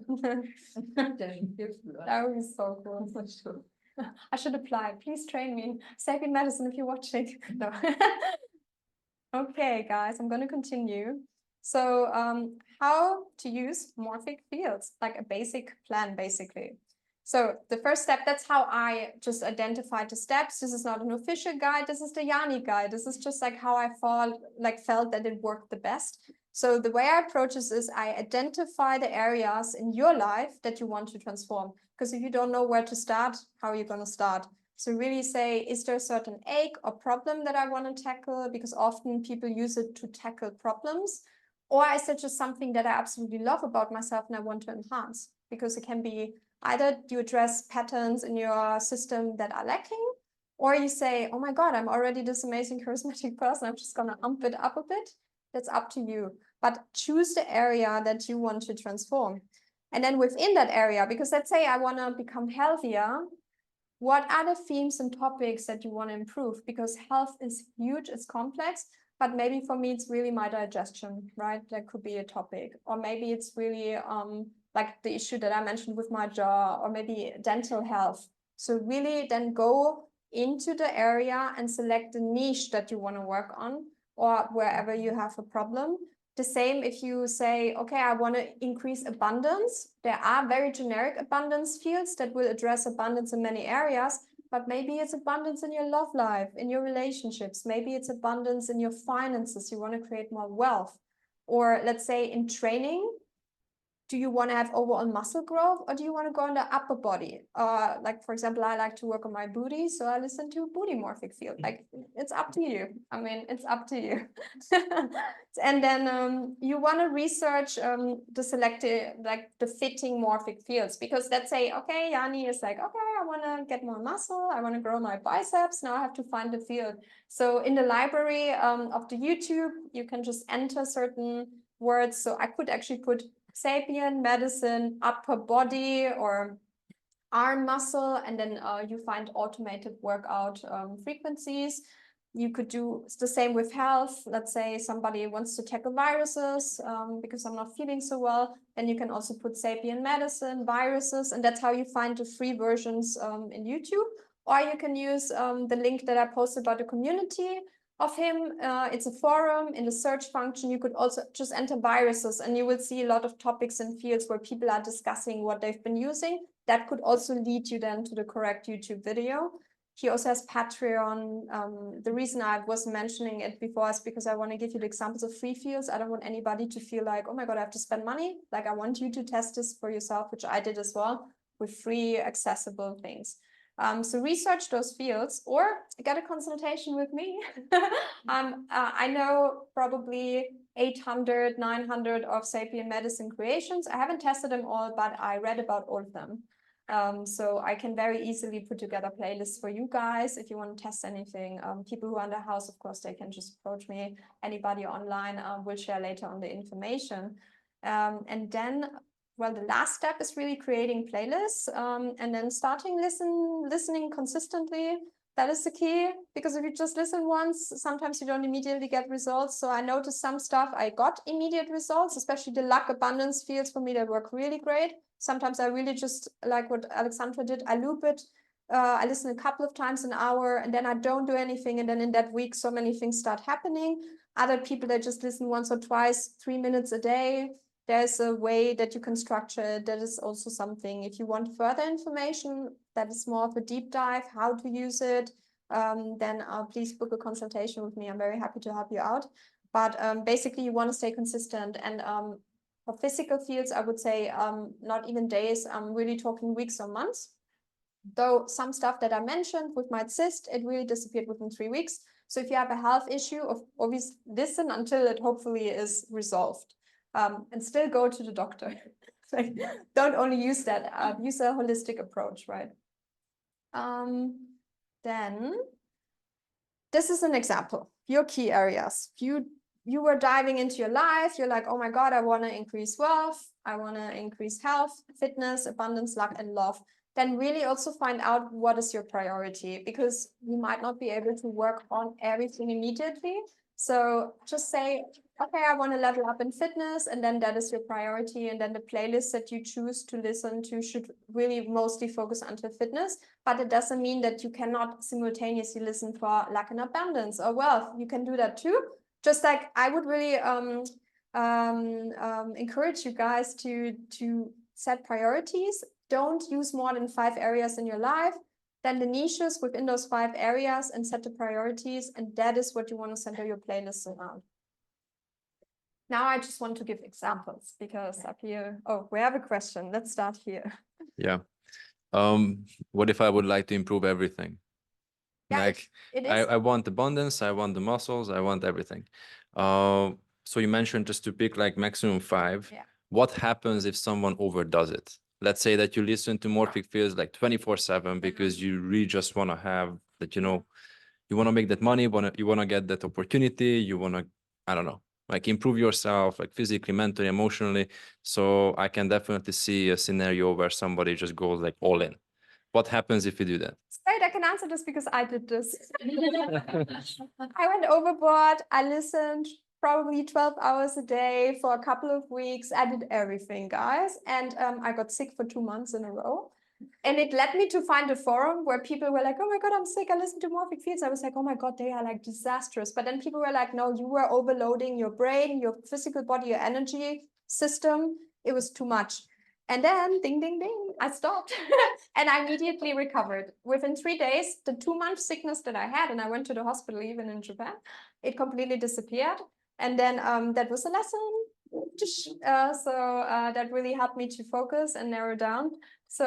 That would be so cool. I should apply. Please train me. Sapien Medicine if you're watching. No. Okay, guys, I'm going to continue. So how to use morphic fields, like a basic plan, basically. So the first step, that's how I just identified the steps. This is not an official guide. This is the Yanni guide. This is just like how I felt that it worked the best. So the way I approach this is I identify the areas in your life that you want to transform. Because if you don't know where to start, how are you going to start? So really say, is there a certain ache or problem that I want to tackle? Because often people use it to tackle problems. Or is it just something that I absolutely love about myself and I want to enhance? Because it can be either you address patterns in your system that are lacking, or you say, oh my God, I'm already this amazing charismatic person. I'm just going to amp it up a bit. That's up to you. But choose the area that you want to transform. And then within that area, because let's say I want to become healthier, what are the themes and topics that you want to improve? Because health is huge, it's complex, but maybe for me, it's really my digestion, right? That could be a topic. Or maybe it's really like the issue that I mentioned with my jaw, or maybe dental health. So really then go into the area and select the niche that you want to work on, or wherever you have a problem. The same if you say, okay, I want to increase abundance. There are very generic abundance fields that will address abundance in many areas, but maybe it's abundance in your love life, in your relationships. Maybe it's abundance in your finances. You want to create more wealth. Or let's say in training, do you want to have overall muscle growth, or do you want to go in the upper body? Like, for example, I like to work on my booty, so I listen to booty morphic field. Like, it's up to you. I mean, it's up to you. And then you want to research the selected, like the fitting morphic fields, because let's say, okay, Yanni is like, okay, I want to get more muscle. I want to grow my biceps. Now I have to find the field. So in the library of the YouTube, you can just enter certain words. So I could actually put Sapien Medicine, upper body or arm muscle, and then you find automated workout frequencies. You could do the same with health. Let's say somebody wants to tackle viruses because I'm not feeling so well. Then you can also put Sapien Medicine, viruses, and that's how you find the free versions in YouTube. Or you can use the link that I posted about the community of him. It's a forum. In the search function, you could also just enter viruses, and you will see a lot of topics and fields where people are discussing what they've been using. That could also lead you then to the correct YouTube video. He also has Patreon. The reason I was mentioning it before is because I want to give you the examples of free fields. I don't want anybody to feel like, oh my God, I have to spend money. Like, I want you to test this for yourself, which I did as well, with free accessible things. So research those fields or get a consultation with me. I know probably 800, 900 of Sapien Medicine creations. I haven't tested them all, but I read about all of them. So I can very easily put together playlists for you guys if you want to test anything. People who are in the house, of course, they can just approach me. Anybody online will share later on the information. And then, well, the last step is really creating playlists and then starting listening consistently. That is the key, because if you just listen once, sometimes you don't immediately get results. So I noticed some stuff I got immediate results, especially the luck abundance fields for me that work really great. Sometimes I really just, like what Alexandra did, I loop it. I listen a couple of times an hour and then I don't do anything. And then in that week, so many things start happening. Other people that just listen once or twice, 3 minutes a day, there's a way that you can structure it. That is also something. If you want further information, that is more of a deep dive, how to use it, then please book a consultation with me. I'm very happy to help you out. But basically, you want to stay consistent. And for physical fields, I would say not even days. I'm really talking weeks or months. Though some stuff that I mentioned with my cyst, it really disappeared within 3 weeks. So if you have a health issue, obviously listen until it hopefully is resolved. And still go to the doctor. Like, don't only use that, use a holistic approach, right? Then this is an example. Your key areas. You were diving into your life. You're like, oh my God, I want to increase wealth. I want to increase health, fitness, abundance, luck, and love. Then really also find out what is your priority, because you might not be able to work on everything immediately. So just say, okay, I want to level up in fitness, and then that is your priority. And then the playlist that you choose to listen to should really mostly focus on fitness. But it doesn't mean that you cannot simultaneously listen for luck and abundance or wealth. You can do that too. Just like I would really encourage you guys to set priorities. Don't use more than 5 areas in your life. Then the niches within those 5 areas, and set the priorities. And that is what you want to center your playlists around. Now I just want to give examples, because up here, oh, we have a question. Let's start here. Yeah. What if I would like to improve everything? Yeah, Like, it is. I want abundance, I want the muscles, I want everything. So you mentioned just to pick like maximum 5. Yeah. What happens if someone overdoes it? Let's say that you listen to Morphic Fields like 24/7 because you really just want to have that, you know, you want to make that money, you want to get that opportunity, you want to, I don't know, like improve yourself, like physically, mentally, emotionally. So I can definitely see a scenario where somebody just goes like all in. What happens if you do that? Great, I can answer this because I did this. I went overboard. I listened probably 12 hours a day for a couple of weeks. I did everything, guys. And I got sick for 2 months in a row. And it led me to find a forum where people were like, oh my God, I'm sick. I listened to Morphic Fields. I was like, oh my God, they are like disastrous. But then people were like, no, you were overloading your brain, your physical body, your energy system. It was too much. And then ding, ding, ding, I stopped and I immediately recovered. Within 3 days, the 2-month sickness that I had, and I went to the hospital even in Japan, it completely disappeared. And then that was a lesson. That really helped me to focus and narrow down. So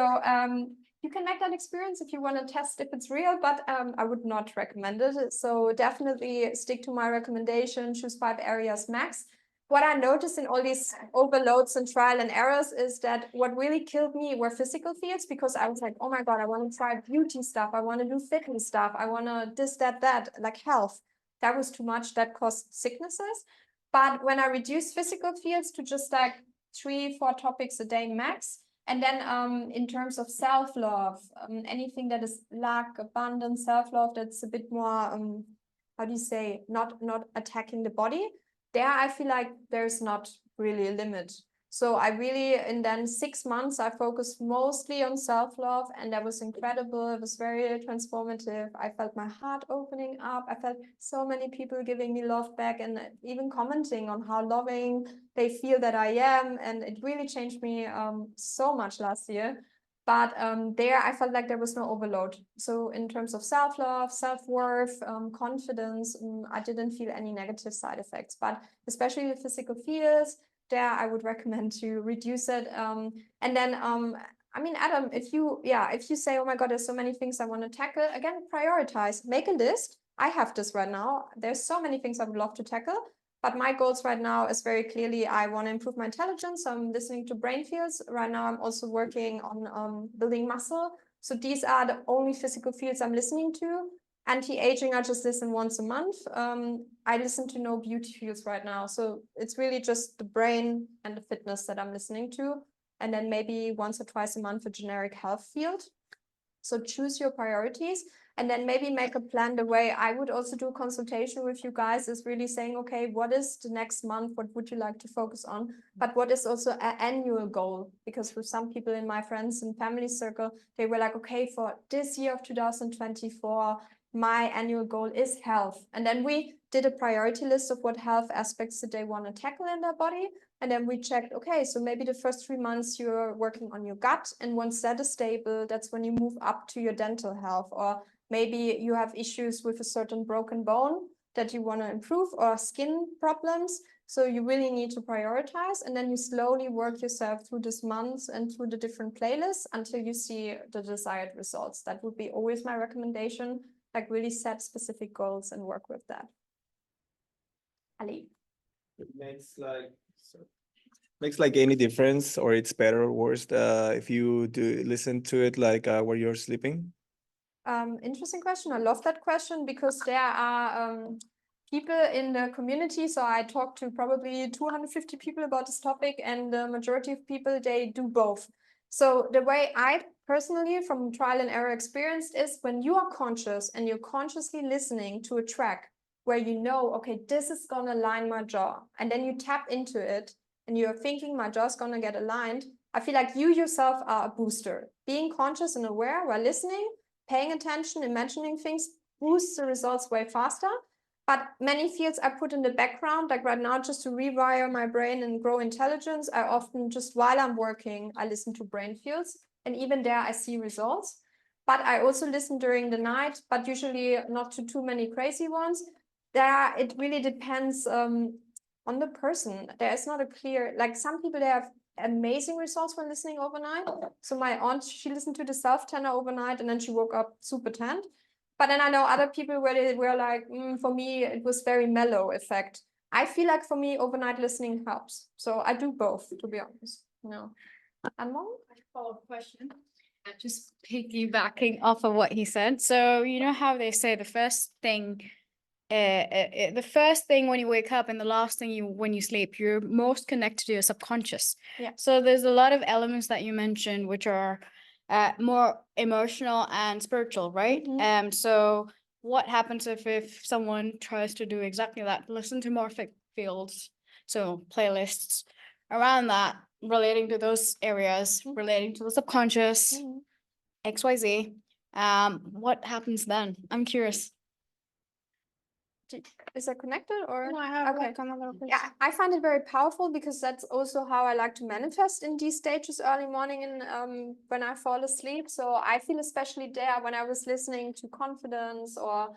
you can make that experience if you want to test if it's real, but I would not recommend it. So definitely stick to my recommendation, choose 5 areas max. What I noticed in all these overloads and trial and errors is that what really killed me were physical fields, because I was like, oh my God, I want to try beauty stuff. I want to do fitness stuff. I want to this, that, like health. That was too much. That caused sicknesses. But when I reduced physical fields to just like 3-4 topics a day max, and then in terms of self-love, anything that is luck, abundance, self-love, that's a bit more, how do you say, not attacking the body. There, I feel like there's not really a limit. So I really, in then 6 months, I focused mostly on self-love, and that was incredible. It was very transformative. I felt my heart opening up. I felt so many people giving me love back, and even commenting on how loving they feel that I am. And it really changed me so much last year. But there, I felt like there was no overload. So in terms of self-love, self-worth, confidence, I didn't feel any negative side effects. But especially the physical fears, there I would recommend to reduce it. And then, I mean, Adam, if you say, oh my God, there's so many things I want to tackle, again, prioritize, make a list. I have this right now. There's so many things I would love to tackle. But my goals right now is very clearly, I want to improve my intelligence. I'm listening to brain fields. Right now, I'm also working on building muscle. So these are the only physical fields I'm listening to. Anti-aging, I just listen once a month. I listen to no beauty fields right now. So it's really just the brain and the fitness that I'm listening to. And then maybe once or twice a month, a generic health field. So choose your priorities, and then maybe make a plan. The way I would also do a consultation with you guys is really saying, okay, what is the next month? What would you like to focus on? But what is also an annual goal? Because for some people in my friends and family circle, they were like, okay, for this year of 2024, my annual goal is health. And then we did a priority list of what health aspects that they want to tackle in their body. And then we checked, okay, so maybe the first 3 months you're working on your gut. And once that is stable, that's when you move up to your dental health. Or maybe you have issues with a certain broken bone that you want to improve, or skin problems. So you really need to prioritize, and then you slowly work yourself through this months and through the different playlists until you see the desired results. That would be always my recommendation, like really set specific goals and work with that. Ali. It makes like any difference, or it's better or worse if you do listen to it like while you're sleeping? Interesting question. I love that question because there are people in the community. So I talked to probably 250 people about this topic, and the majority of people, they do both. So the way I personally, from trial and error experienced, is when you are conscious and you're consciously listening to a track where you know, okay, this is gonna line my jaw, and then you tap into it and you're thinking my jaw's gonna get aligned. I feel like you yourself are a booster. Being conscious and aware while listening, paying attention, imagining things boosts the results way faster. But many fields I put in the background, like right now, just to rewire my brain and grow intelligence. I often just while I'm working, I listen to brain fields, and even there I see results. But I also listen during the night, but usually not to too many crazy ones. There, it really depends on the person. There is not a clear, like some people, they have amazing results when listening overnight. So my aunt, she listened to the self-tenor overnight and then she woke up super tanned. But then I know other people where they were like, for me, it was very mellow effect. I feel like for me, overnight listening helps. So I do both, to be honest. No. Anmol? Follow-up question. Just piggybacking off of what he said. So you know how they say the first thing when you wake up and the last thing when you sleep, you're most connected to your subconscious. Yeah. So there's a lot of elements that you mentioned which are more emotional and spiritual, right? So what happens if someone tries to do exactly that? Listen to Morphic Fields, so playlists around that, relating to those areas, relating to the subconscious, XYZ. What happens then? I'm curious. Is that connected or? No, I have Okay. like another question. Yeah, I find it very powerful because that's also how I like to manifest in these stages early morning and when I fall asleep. So I feel especially there when I was listening to confidence or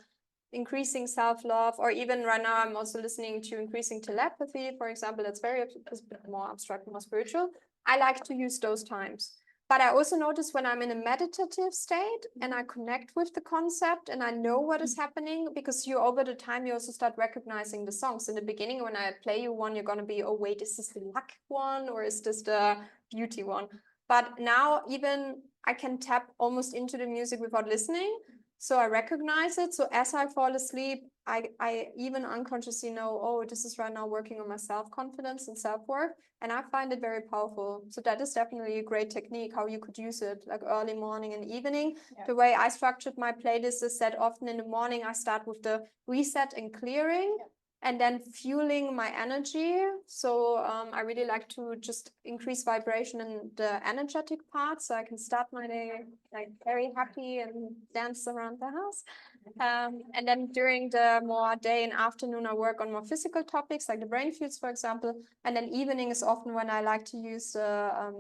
increasing self-love, or even right now I'm also listening to increasing telepathy, for example. That's very a bit more abstract, more spiritual. I like to use those times. But I also notice when I'm in a meditative state and I connect with the concept and I know what is happening, because you over the time, you also start recognizing the songs. In the beginning, when I play you one, you're going to be, oh, wait, is this the luck one or is this the beauty one? But now even I can tap almost into the music without listening. So I recognize it. So as I fall asleep, I even unconsciously know, oh, this is right now working on my self-confidence and self-worth. And I find it very powerful. So that is definitely a great technique, how you could use it like early morning and evening. Yeah. The way I structured my playlist is that often in the morning, I start with the reset and clearing. Yeah. And then fueling my energy. So I really like to just increase vibration in the energetic part, so I can start my day like very happy and dance around the house. And then during the more day and afternoon, I work on more physical topics like the brain fields, for example. And then evening is often when I like to use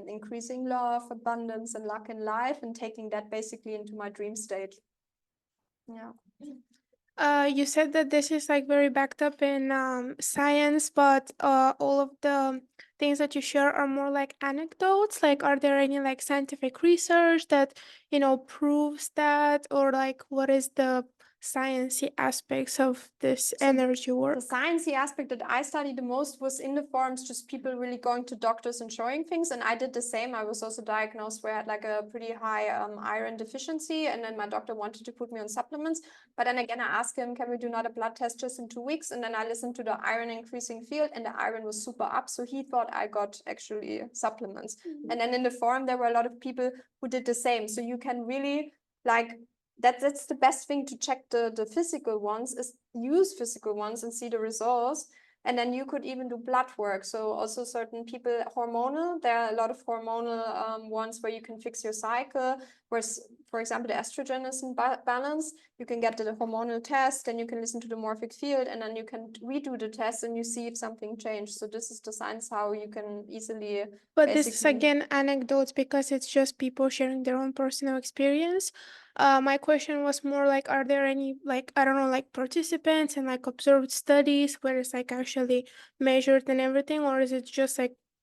increasing love, abundance, and luck in life, and taking that basically into my dream state. Yeah. You said that this is like very backed up in science, but all of the things that you share are more like anecdotes. Like, are there any like scientific research that, you know, proves that, or like what is the sciencey aspects of this energy work? The sciencey aspect that I studied the most was in the forums, just people really going to doctors and showing things. And I did the same. I was also diagnosed where I had like a pretty high iron deficiency. And then my doctor wanted to put me on supplements. But then again, I asked him, can we do another blood test just in 2 weeks? And then I listened to the iron increasing field and the iron was super up. So he thought I got actually supplements. And then in the forum, there were a lot of people who did the same. So you can really like, that's the best thing to check the physical ones, is use physical ones and see the results. And then you could even do blood work. So also certain people hormonal, there are a lot of hormonal ones where you can fix your cycle, where, for example, the estrogen is in balance. You can get the hormonal test, and you can listen to the morphic field, and then you can redo the test and you see if something changed. So this is the science how you can easily. But this is basically- again anecdotes because it's just people sharing their own personal experience. My question was more like, are there any like, I don't know, like participants and like observed studies where it's like actually measured and everything, or is it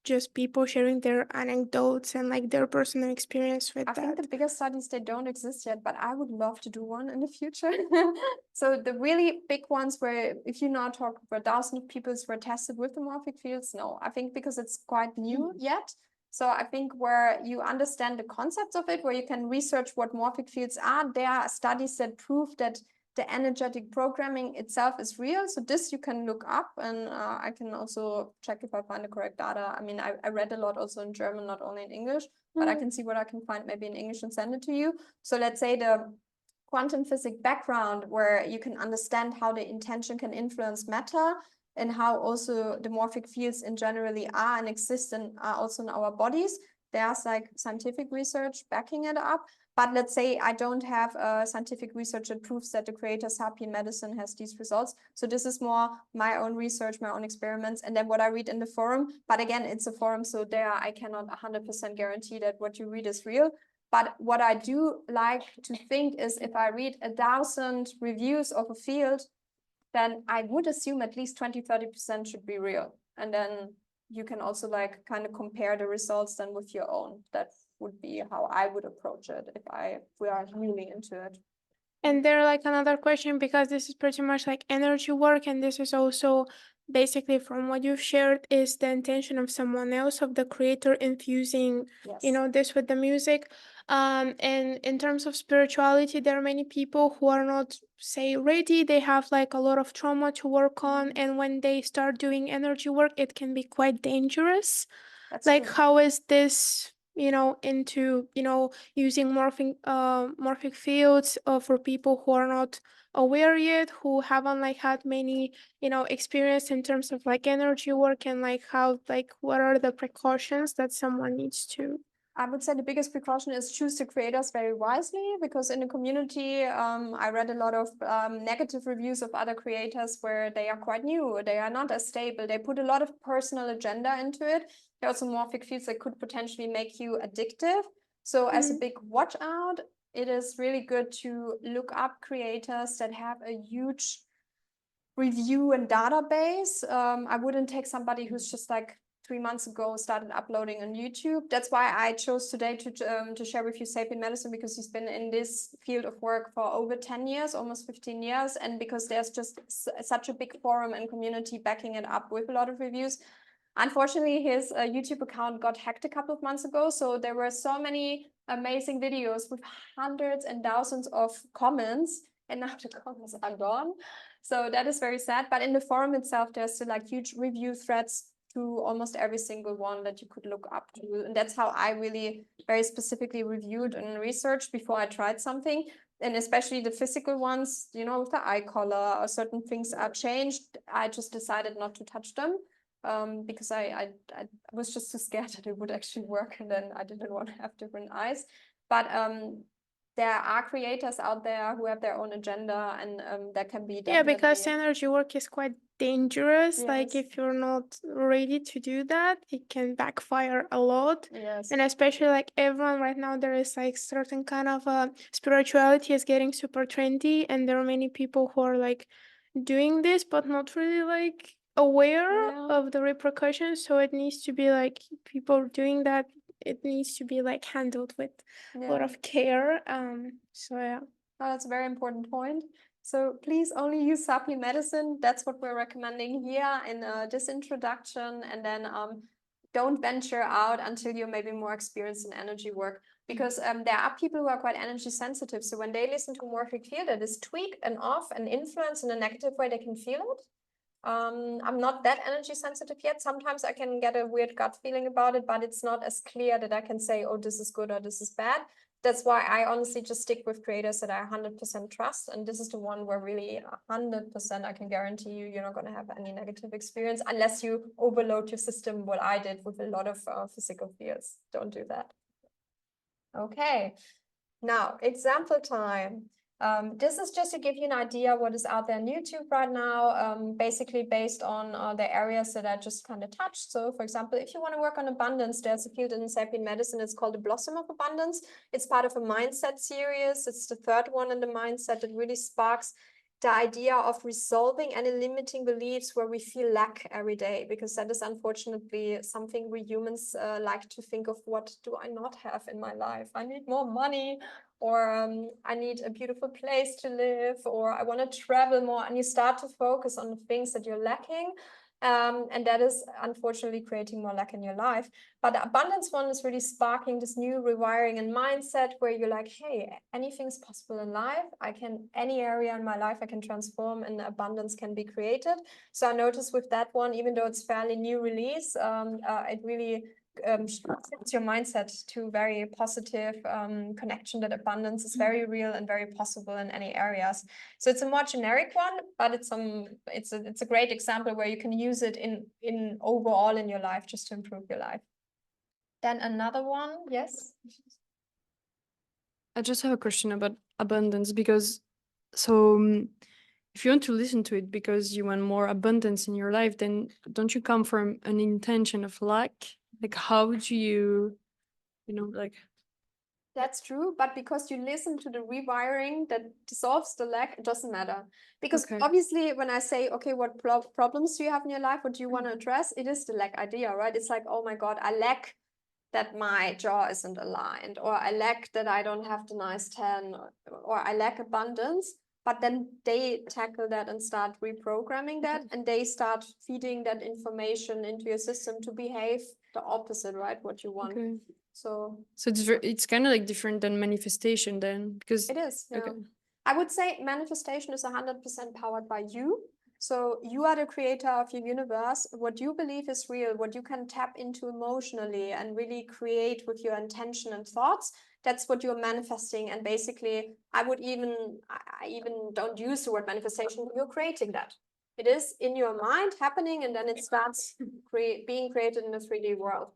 just people sharing their anecdotes and like their personal experience with I think the bigger studies, they don't exist yet, but I would love to do one in the future. So the really big ones where if you now talk about thousands of people were tested with the morphic fields, no, I think because it's quite new yet. So I think where you understand the concepts of it, where you can research what morphic fields are, there are studies that prove that the energetic programming itself is real. So this you can look up, and I can also check if I find the correct data. I mean, I read a lot also in German, not only in English, but I can see what I can find maybe in English and send it to you. So let's say the quantum physics background, where you can understand how the intention can influence matter, and how also the morphic fields in generally are and exist and are also in our bodies. There's like scientific research backing it up. But let's say I don't have scientific research that proves that the creator sapien medicine has these results. So this is more my own research, my own experiments, and then what I read in the forum. But again, it's a forum, so there I cannot 100% guarantee that what you read is real. But what I do like to think is if I read 1,000 reviews of a field, then I would assume at least 20-30% should be real. And then you can also like kind of compare the results then with your own. That would be how I would approach it if we are really into it. And there like another question, because this is pretty much like energy work, and this is also basically from what you've shared is the intention of someone else, of the creator infusing, Yes. you know, this with the music. And in terms of spirituality, there are many people who are not, say, ready. They have like a lot of trauma to work on, and when they start doing energy work, it can be quite dangerous. That's Like, true. how is this, you know, into, you know, using morphic fields for people who are not aware yet, who haven't like had many, you know, experience in terms of like energy work, and like how, like, what are the precautions that someone needs to? I would say the biggest precaution is choose the creators very wisely, because in the community, I read a lot of negative reviews of other creators where they are quite new, they are not as stable, they put a lot of personal agenda into it. There are also morphic fields that could potentially make you addictive. So as a big watch out, it is really good to look up creators that have a huge review and database. I wouldn't take somebody who's just like 3 months ago started uploading on YouTube. That's why I chose today to share with you Sapien Medicine, because he's been in this field of work for over 10 years, almost 15 years. And because there's just such a big forum and community backing it up with a lot of reviews. Unfortunately, his YouTube account got hacked a couple of months ago. So there were so many amazing videos with hundreds and thousands of comments, and now the comments are gone. So that is very sad. But in the forum itself, there's still like huge review threads to almost every single one that you could look up to. And that's how I really very specifically reviewed and researched before I tried something. And especially the physical ones, you know, with the eye color or certain things are changed, I just decided not to touch them. Because I was just too scared that it would actually work, and then I didn't want to have different eyes. But there are creators out there who have their own agenda, and that can be Yeah, because definitely- energy work is quite dangerous. Like, Yes. if you're not ready to do that, it can backfire a lot. Yes. And especially like everyone right now, there is like certain kind of spirituality is getting super trendy, and there are many people who are like doing this but not really like aware Yeah. of the repercussions. So it needs to be like people doing that, it needs to be like handled with a lot Yeah. of care. So yeah. Oh, that's a very important point. So please only use Sapien Medicine. That's what we're recommending here in this introduction. And then don't venture out until you're maybe more experienced in energy work. Because there are people who are quite energy sensitive. So when they listen to a morphic field that is tweaked and off and influenced in a negative way, they can feel it. I'm not that energy sensitive yet. Sometimes I can get a weird gut feeling about it, but it's not as clear that I can say, oh, this is good or this is bad. That's why I honestly just stick with creators that I 100% trust. And this is the one where really 100% I can guarantee you, you're not going to have any negative experience unless you overload your system, what I did with a lot of physical fields. Don't do that. Okay, now example time. This is just to give you an idea what is out there on YouTube right now, basically based on the areas that I just kind of touched. So for example, if you want to work on abundance, there's a field in sapient medicine, it's called the Blossom of Abundance. It's part of a mindset series. It's the third one in the mindset that really sparks the idea of resolving any limiting beliefs where we feel lack every day, because that is unfortunately something we humans like to think of. What do I not have in my life? I need more money, or I need a beautiful place to live, or I want to travel more, and you start to focus on the things that you're lacking. And that is unfortunately creating more lack in your life. But the abundance one is really sparking this new rewiring and mindset where you're like, hey, anything's possible in life. Any area in my life I can transform and abundance can be created. So I noticed with that one, even though it's fairly new release, it really shifts your mindset to very positive connection that abundance is very real and very possible in any areas. So it's a more generic one, but it's a great example where you can use it in overall in your life just to improve your life. Then another one, yes. I just have a question about abundance, because if you want to listen to it because you want more abundance in your life, then don't you come from an intention of lack? Like, how do you, like... That's true, but because you listen to the rewiring that dissolves the lack, it doesn't matter. Because obviously when I say, okay, what problems do you have in your life? What do you want to address? It is the lack idea, right? It's like, oh my God, I lack that my jaw isn't aligned, or I lack that I don't have the nice tan, or I lack abundance. But then they tackle that and start reprogramming that, and they start feeding that information into your system to behave the opposite, right? What you want. Okay. So it's kind of like different than manifestation then, because it is. Yeah. Okay. I would say manifestation is 100% powered by you. So you are the creator of your universe. What you believe is real, what you can tap into emotionally and really create with your intention and thoughts, that's what you're manifesting. And basically, I even don't use the word manifestation. You're creating that. It is in your mind happening, and then it starts being created in the 3D world.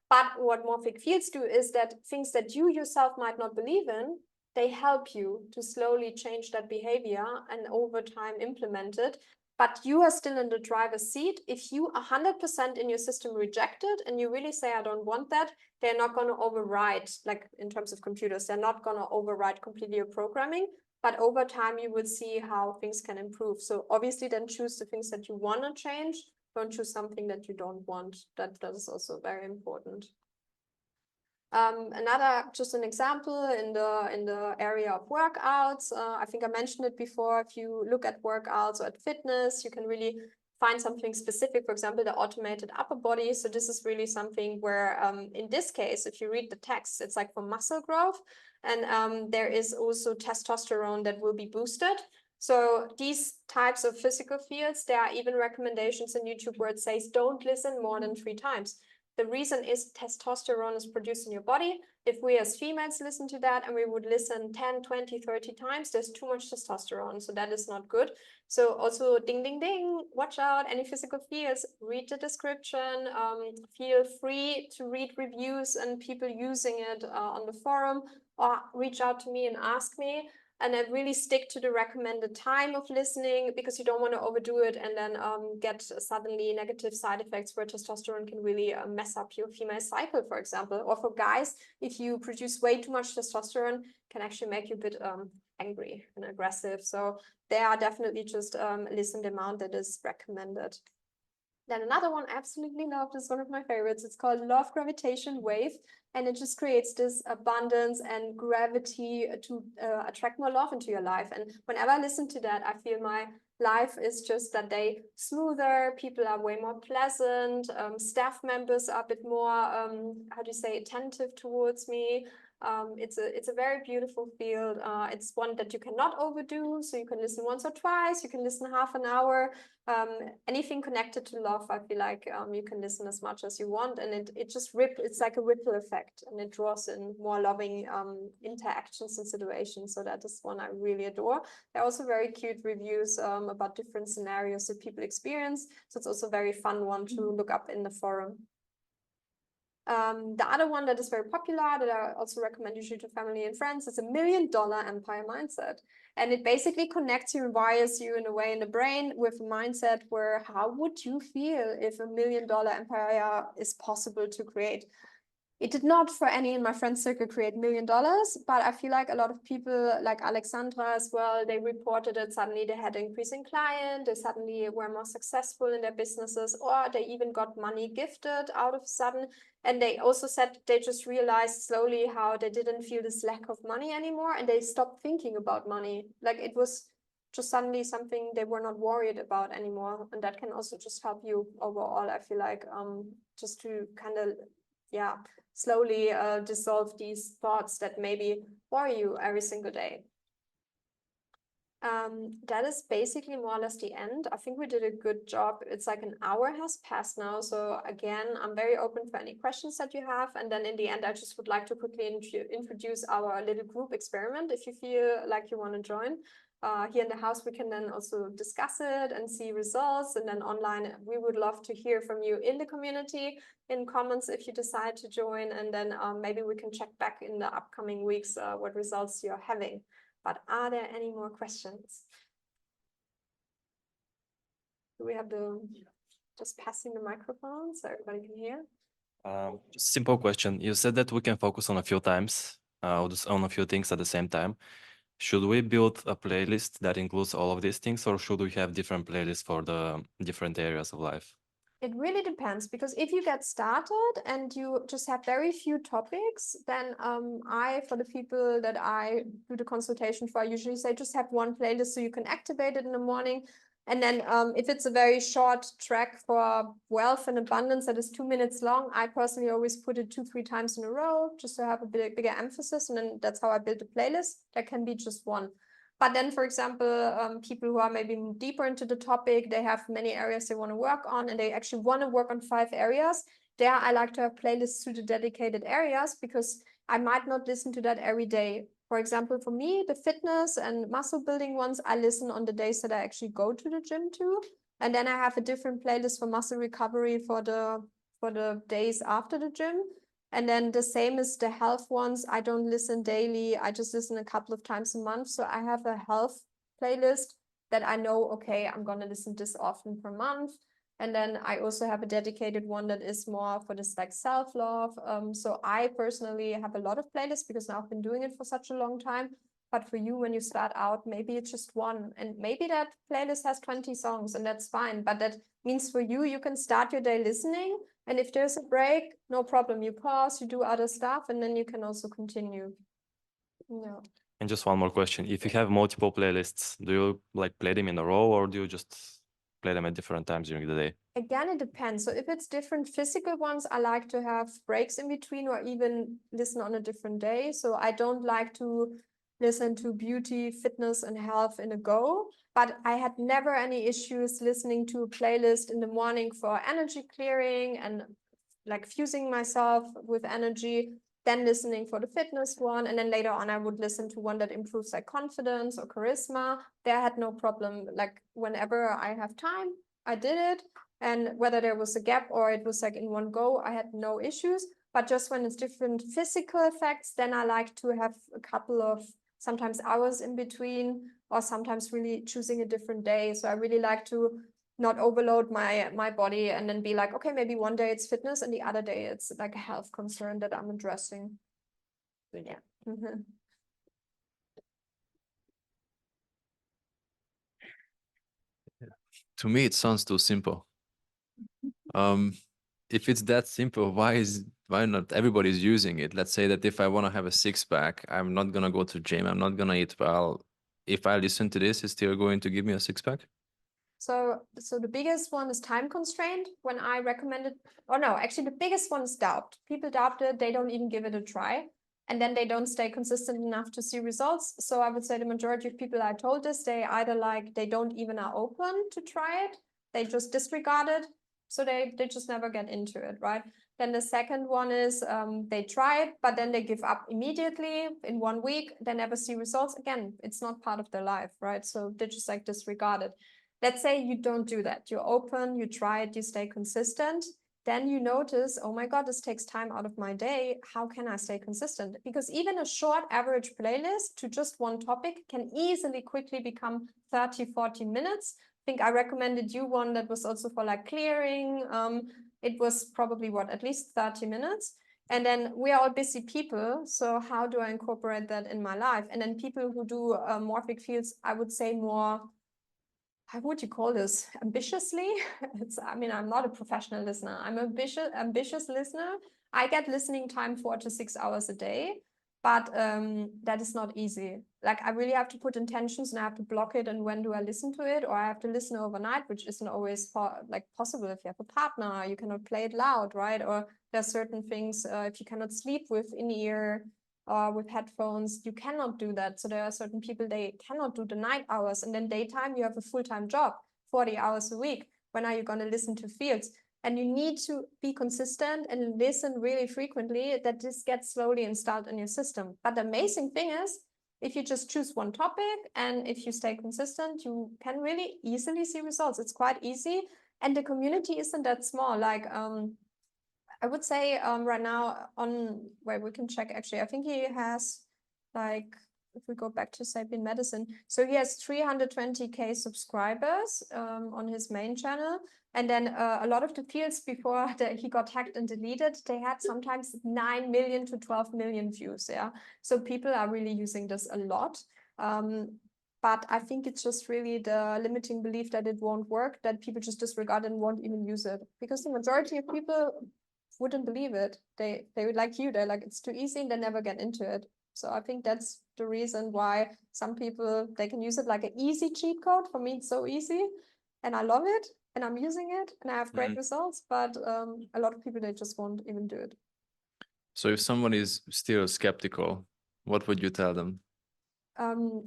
But what Morphic Fields do is that things that you yourself might not believe in, they help you to slowly change that behavior and over time implement it. But you are still in the driver's seat. If you 100% in your system reject it and you really say, I don't want that, they're not going to override, like in terms of computers, they're not going to override completely your programming. But over time, you will see how things can improve. So obviously then choose the things that you want to change. Don't choose something that you don't want. That is also very important. Just an example in the area of workouts. I think I mentioned it before. If you look at workouts or at fitness, you can really find something specific. For example, the automated upper body. So this is really something where, in this case, if you read the text, it's like for muscle growth, and there is also testosterone that will be boosted. So these types of physical fields, there are even recommendations in YouTube where it says don't listen more than 3 times. The reason is testosterone is produced in your body. If we as females listen to that and we would listen 10, 20, 30 times, there's too much testosterone. So that is not good. So also ding, ding, ding, watch out, any physical fields, read the description, feel free to read reviews and people using it on the forum, or reach out to me and ask me. And then really stick to the recommended time of listening, because you don't want to overdo it and then get suddenly negative side effects where testosterone can really mess up your female cycle, for example. Or for guys, if you produce way too much testosterone, can actually make you a bit angry and aggressive. So they are definitely just listen the amount that is recommended. Then another one I absolutely love, this is one of my favorites. It's called Love Gravitation Wave. And it just creates this abundance and gravity to attract more love into your life. And whenever I listen to that, I feel my life is just that day smoother. People are way more pleasant. Staff members are a bit more, attentive towards me. It's a very beautiful field. It's one that you cannot overdo, so you can listen once or twice, you can listen half an hour. Anything connected to love, I feel like you can listen as much as you want, and it's like a ripple effect, and it draws in more loving interactions and situations. So that is one I really adore. There are also very cute reviews about different scenarios that people experience. So it's also a very fun one to look up in the forum. The other one that is very popular that I also recommend usually to family and friends is a $1 million empire mindset. And it basically connects you and wires you in a way in the brain with a mindset where how would you feel if $1 million empire is possible to create? It did not for any in my friend circle create $1 million, but I feel like a lot of people like Alexandra as well, they reported that suddenly they had an increasing client, they suddenly were more successful in their businesses, or they even got money gifted out of sudden. And they also said they just realized slowly how they didn't feel this lack of money anymore, and they stopped thinking about money. Like it was just suddenly something they were not worried about anymore. And that can also just help you overall, I feel like, just to kind of, yeah, slowly dissolve these thoughts that maybe worry you every single day. That is basically more or less the end. I think we did a good job. It's like an hour has passed now. So again, I'm very open for any questions that you have. And then in the end, I just would like to quickly introduce our little group experiment. If you feel like you want to join here in the house, we can then also discuss it and see results. And then online, we would love to hear from you in the community, in comments if you decide to join. And then maybe we can check back in the upcoming weeks what results you're having. But are there any more questions? Do we have just passing the microphone so everybody can hear? Simple question. You said that we can focus on a few times, on a few things at the same time. Should we build a playlist that includes all of these things, or should we have different playlists for the different areas of life? It really depends, because if you get started and you just have very few topics, then for the people that I do the consultation for, I usually say just have one playlist so you can activate it in the morning. And then if it's a very short track for wealth and abundance that is 2 minutes long, I personally always put it 2-3 times in a row just to have a bigger emphasis. And then that's how I build a playlist. That can be just one. But then, for example, people who are maybe deeper into the topic, they have many areas they want to work on, and they actually want to work on 5 areas. There, I like to have playlists to the dedicated areas, because I might not listen to that every day. For example, for me, the fitness and muscle building ones, I listen on the days that I actually go to the gym too. And then I have a different playlist for muscle recovery for the days after the gym. And then the same as the health ones, I don't listen daily. I just listen a couple of times a month. So I have a health playlist that I know, okay, I'm going to listen this often per month. And then I also have a dedicated one that is more for this like self-love. So I personally have a lot of playlists because now I've been doing it for such a long time. But for you, when you start out, maybe it's just one. And maybe that playlist has 20 songs, and that's fine. But that means for you, you can start your day listening. And if there's a break, no problem. You pause, you do other stuff, and then you can also continue. Yeah. And just one more question. If you have multiple playlists, do you like play them in a row, or do you just play them at different times during the day? Again, it depends. So if it's different physical ones, I like to have breaks in between, or even listen on a different day. So I don't like to listen to beauty, fitness, and health in a go. But I had never any issues listening to a playlist in the morning for energy clearing and like fusing myself with energy, then listening for the fitness one. And then later on, I would listen to one that improves like confidence or charisma. There I had no problem. Like whenever I have time, I did it. And whether there was a gap or it was like in one go, I had no issues. But just when it's different physical effects, then I like to have a couple of sometimes hours in between, or sometimes really choosing a different day. So I really like to not overload my body and then be like, okay, maybe one day it's fitness and the other day it's like a health concern that I'm addressing. So, yeah. To me, it sounds too simple. If it's that simple, why not everybody's using it? Let's say that if I want to have a 6-pack, I'm not gonna go to gym, I'm not gonna eat well. If I listen to this, it's still going to give me a 6-pack? So the biggest one is time constraint. When I recommended, or no, actually the biggest one is doubt. People doubt it, they don't even give it a try. and then they don't stay consistent enough to see results. So I would say the majority of people I told this, they either like, they don't even are open to try it, they just disregard it, so they just never get into it, right? Then the second one is they try it, but then they give up immediately in 1 week. They never see results. Again, it's not part of their life, right? So they just like disregard it. Let's say you don't do that. You're open, you try it, you stay consistent. Then you notice, oh my God, this takes time out of my day. How can I stay consistent? Because even a short average playlist to just one topic can easily quickly become 30, 40 minutes. I think I recommended you one that was also for like clearing. It was probably what, at least 30 minutes. And then we are all busy people. So how do I incorporate that in my life? And then people who do Morphic Fields, I would say more, how would you call this? Ambitiously? I mean, I'm not a professional listener. I'm an ambitious listener. I get listening time 4 to 6 hours a day, but that is not easy. Like I really have to put intentions and I have to block it. And when do I listen to it? Or I have to listen overnight, which isn't always possible if you have a partner. You cannot play it loud, right? Or there are certain things, if you cannot sleep with in-ear with headphones, you cannot do that. So there are certain people, they cannot do the night hours, and then daytime you have a full-time job, 40 hours a week. When are you going to listen to Fields? And you need to be consistent and listen really frequently, that this gets slowly installed in your system. But the amazing thing is, if you just choose one topic and if you stay consistent, you can really easily see results. It's quite easy. And the community isn't that small. Like, I would say right now on where we can check, actually, I think he has like, if we go back to Sapien Medicine, so he has 320K subscribers on his main channel. And then a lot of the fields before he got hacked and deleted, they had sometimes 9 million to 12 million views. Yeah. So people are really using this a lot. But I think it's just really the limiting belief that it won't work, that people just disregard and won't even use it. Because the majority of people wouldn't believe it. They would like you, they're like, it's too easy, and they never get into it. So I think that's the reason why some people, they can use it like an easy cheat code. For me, it's so easy and I love it and I'm using it and I have great results, but a lot of people, they just won't even do it. So if someone is still skeptical, what would you tell them?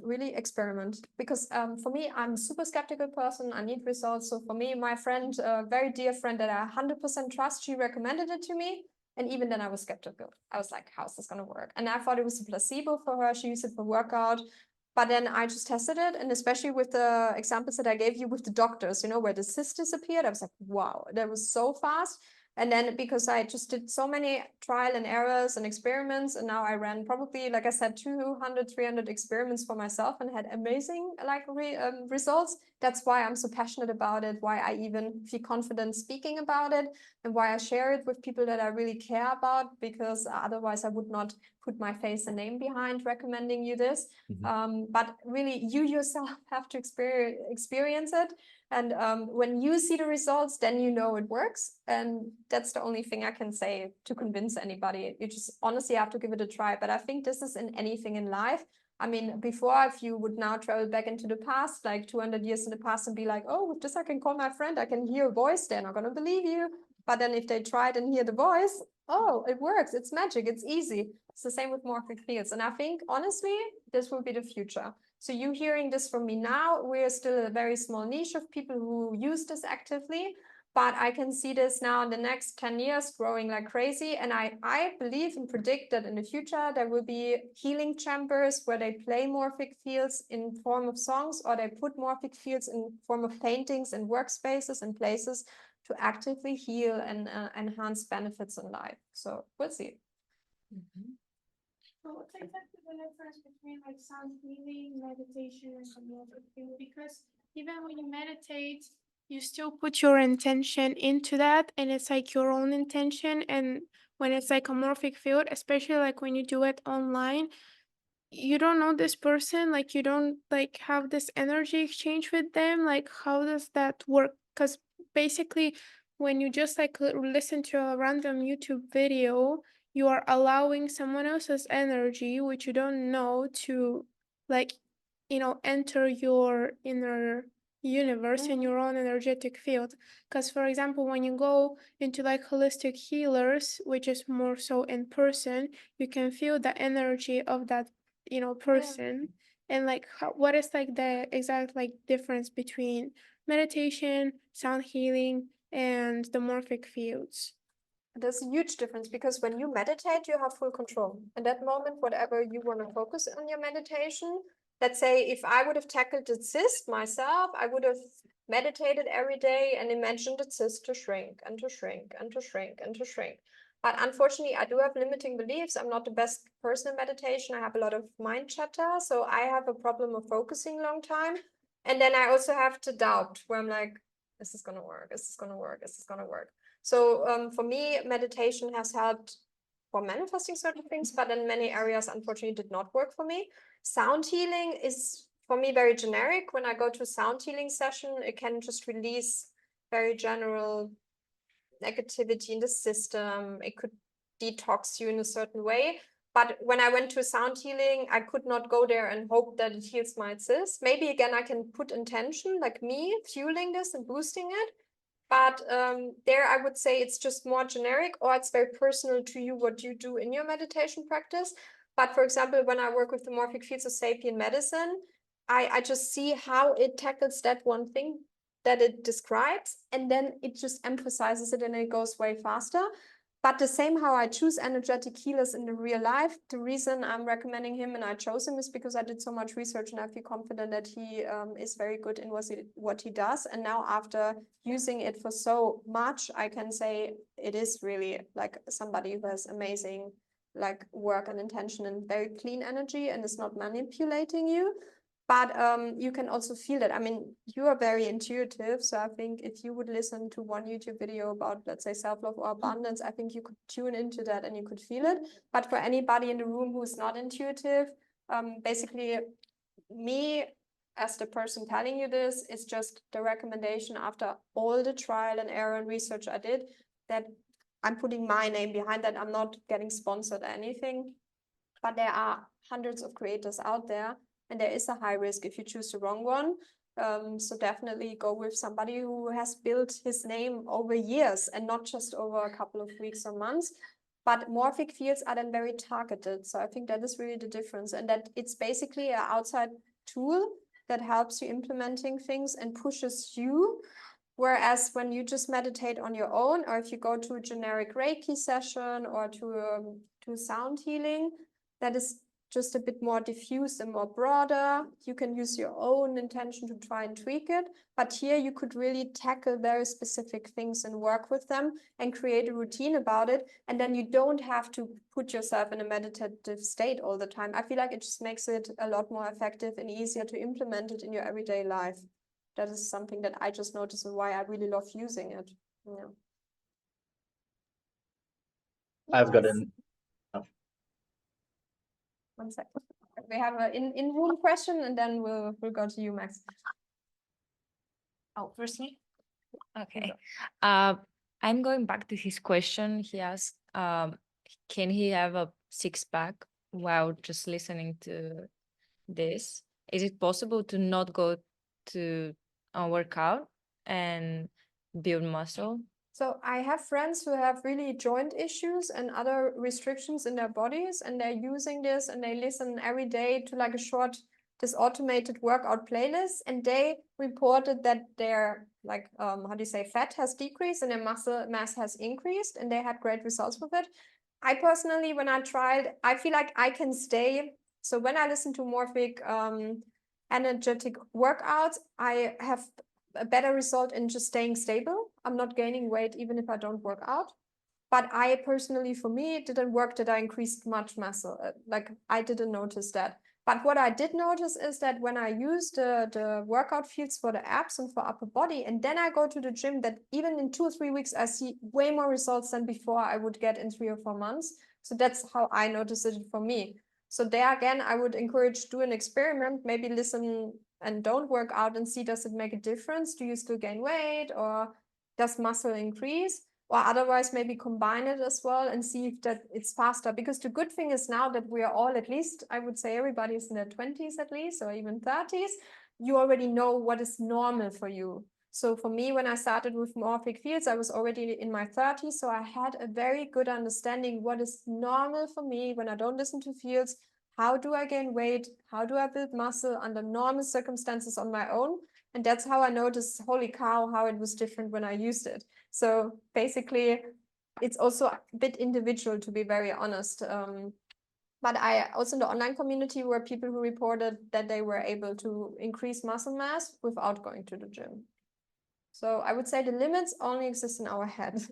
Really experiment, because for me, I'm a super skeptical person. I need results. So for me, my friend, a very dear friend that I 100% trust, she recommended it to me. And even then I was skeptical. I was like, how's this going to work? And I thought it was a placebo for her. She used it for workout. But then I just tested it. And especially with the examples that I gave you with the doctors, you know, where the cyst disappeared, I was like, wow, that was so fast. And then because I just did so many trial and errors and experiments, and now I ran probably, like I said, 200, 300 experiments for myself and had amazing results. That's why I'm so passionate about it, why I even feel confident speaking about it, and why I share it with people that I really care about, because otherwise I would not put my face and name behind recommending you this. But really, you yourself have to experience it. And when you see the results, then you know it works. And that's the only thing I can say to convince anybody. You just honestly have to give it a try. But I think this is in anything in life. I mean, before, if you would now travel back into the past, like 200 years in the past, and be like, oh, with this I can call my friend, I can hear a voice, they're not going to believe you. But then if they try it and hear the voice, oh, it works. It's magic. It's easy. It's the same with Morphic Fields. And I think, honestly, this will be the future. So you hearing this from me now, we're still a very small niche of people who use this actively, but I can see this now in the next 10 years growing like crazy. And I believe and predict that in the future, there will be healing chambers where they play Morphic Fields in form of songs, or they put Morphic Fields in form of paintings and workspaces and places to actively heal and enhance benefits in life. So we'll see. So what's exactly the difference between like sound healing, meditation, and Morphic Field? Because even when you meditate, you still put your intention into that, and it's like your own intention. And when it's like a Morphic Field, especially like when you do it online, you don't know this person, like you don't like have this energy exchange with them. Like how does that work? Because basically when you just like listen to a random YouTube video, you are allowing someone else's energy, which you don't know, to like, you know, enter your inner universe in your own energetic field. Because, for example, when you go into like holistic healers, which is more so in person, you can feel the energy of that, you know, person. And like, what is like the exact like difference between meditation, sound healing, and the morphic fields? There's a huge difference because when you meditate, you have full control. In that moment, whatever you want to focus on your meditation, let's say if I would have tackled the cyst myself, I would have meditated every day and imagined the cyst to shrink and to shrink and to shrink and to shrink. But unfortunately, I do have limiting beliefs. I'm not the best person in meditation. I have a lot of mind chatter. So I have a problem of focusing a long time. And then I also have to doubt where I'm like, is this going to work? Is this going to work? Is this going to work? So for me, meditation has helped for manifesting certain things, but in many areas, unfortunately, did not work for me. Sound healing is for me very generic. When I go to a sound healing session, it can just release very general negativity in the system. It could detox you in a certain way. But when I went to sound healing, I could not go there and hope that it heals my cyst. Maybe again, I can put intention, like me, fueling this and boosting it. But there I would say it's just more generic, or it's very personal to you what you do in your meditation practice. But for example, when I work with the Morphic Fields of Sapient Medicine, I just see how it tackles that one thing that it describes, and then it just emphasizes it and it goes way faster. But the same how I choose energetic healers in the real life, the reason I'm recommending him and I chose him is because I did so much research and I feel confident that he is very good in what he does. And now after using it for so much, I can say it is really like somebody who has amazing like work and intention and very clean energy and is not manipulating you. But you can also feel that. I mean, you are very intuitive. So I think if you would listen to one YouTube video about, let's say, self-love or abundance, I think you could tune into that and you could feel it. But for anybody in the room who's not intuitive, basically me as the person telling you this is just the recommendation after all the trial and error and research I did, that I'm putting my name behind that. I'm not getting sponsored or anything. But there are hundreds of creators out there. And there is a high risk if you choose the wrong one. So definitely go with somebody who has built his name over years and not just over a couple of weeks or months. But morphic fields are then very targeted. So I think that is really the difference. And that it's basically an outside tool that helps you implementing things and pushes you. Whereas when you just meditate on your own, or if you go to a generic Reiki session or to sound healing, that is just a bit more diffuse and more broader. You can use your own intention to try and tweak it. But here you could really tackle very specific things and work with them and create a routine about it. And then you don't have to put yourself in a meditative state all the time. I feel like it just makes it a lot more effective and easier to implement it in your everyday life. That is something that I just noticed and why I really love using it. Yeah. I've got an 1 second. We have an in-room question and then we'll go to you, Max. Oh, first me? Okay. I'm going back to his question. He asked, can he have a six-pack while just listening to this? Is it possible to not go to a workout and build muscle? So I have friends who have really joint issues and other restrictions in their bodies, and they're using this and they listen every day to like a short, this automated workout playlist, and they reported that their like, how do you say, fat has decreased and their muscle mass has increased, and they had great results with it. I personally, when I tried, I feel like I can stay. So when I listen to Morphic energetic workouts, I have a better result in just staying stable. I'm not gaining weight even if I don't work out. But I personally, for me, it didn't work that I increased much muscle. Like I didn't notice that. But what I did notice is that when I use the workout fields for the abs and for upper body, and then I go to the gym, that even in 2 or 3 weeks, I see way more results than before I would get in 3 or 4 months. So that's how I noticed it for me. So there again, I would encourage, do an experiment, maybe listen and don't work out and see, does it make a difference? Do you still gain weight or does muscle increase? Or otherwise maybe combine it as well and see if that it's faster. Because the good thing is now that we are all, at least I would say everybody is in their 20s at least, or even 30s, you already know what is normal for you. So for me, when I started with Morphic Fields, I was already in my 30s. So I had a very good understanding what is normal for me when I don't listen to fields. How do I gain weight? How do I build muscle under normal circumstances on my own? And that's how I noticed, holy cow, how it was different when I used it. So basically, it's also a bit individual, to be very honest. But I also in the online community were people who reported that they were able to increase muscle mass without going to the gym. So I would say the limits only exist in our head.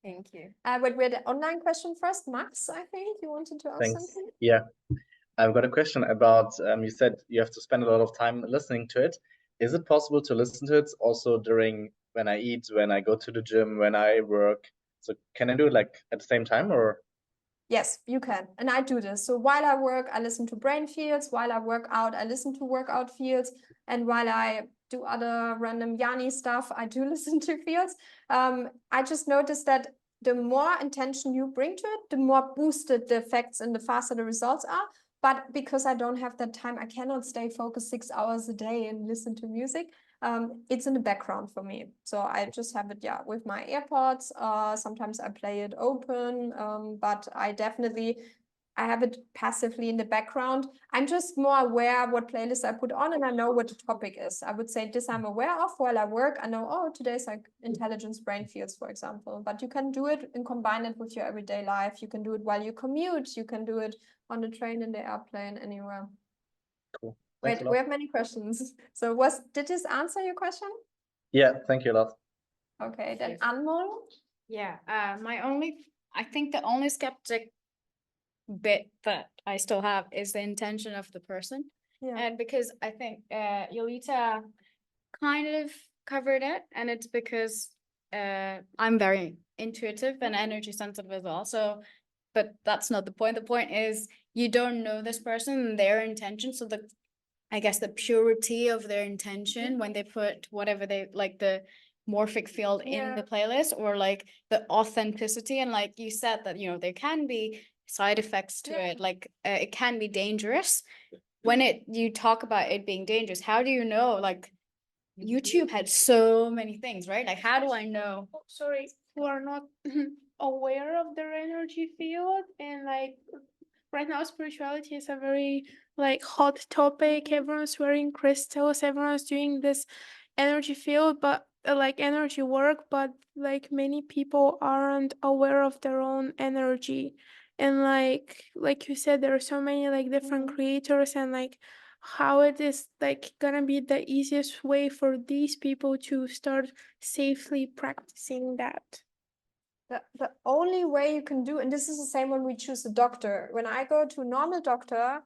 Thank you. But we had the online question first. Max, I think you wanted to ask Thanks. something? Yeah, I've got a question about, you said you have to spend a lot of time listening to it. Is it possible to listen to it also during when I eat, when I go to the gym, when I work? So can I do it like at the same time or? Yes, you can. And I do this. So while I work, I listen to brain fields. While I work out, I listen to workout fields. And while I do other random Yanni stuff, I do listen to fields. I just noticed that the more intention you bring to it, the more boosted the effects and the faster the results are. But because I don't have that time, I cannot stay focused 6 hours a day and listen to music. It's in the background for me. So I just have it, yeah, with my AirPods. Sometimes I play it open, but I have it passively in the background. I'm just more aware of what playlist I put on and I know what the topic is. I would say this I'm aware of while I work. I know, oh, today's like intelligence brain fields, for example. But you can do it and combine it with your everyday life. You can do it while you commute. You can do it on the train, in the airplane, anywhere. Cool. Thanks a Wait, lot. we have many questions. So did this answer your question? Yeah, thank you a lot. Okay, then Anmol. Yeah, I think the only skeptic bit that I still have is the intention of the person. Yeah. And because I think Yolita kind of covered it, and it's because I'm very intuitive and energy sensitive as well. So, but that's not the point. The point is you don't know this person and their intention. So I guess the purity of their intention when they put whatever they like the morphic field in the playlist, or like the authenticity. And like you said that, you know, there can be side effects to it. Like it can be dangerous. When you talk about it being dangerous, how do you know? Like YouTube had so many things, right? Like how do I know? Oh, sorry, who are not aware of their energy field, and like right now spirituality is a very like hot topic. Everyone's wearing crystals, everyone's doing this energy field, but like energy work, but like many people aren't aware of their own energy. And like you said, there are so many like different creators, and like how it is like gonna be the easiest way for these people to start safely practicing that. The only way you can do, and this is the same when we choose a doctor. When I go to a normal doctor,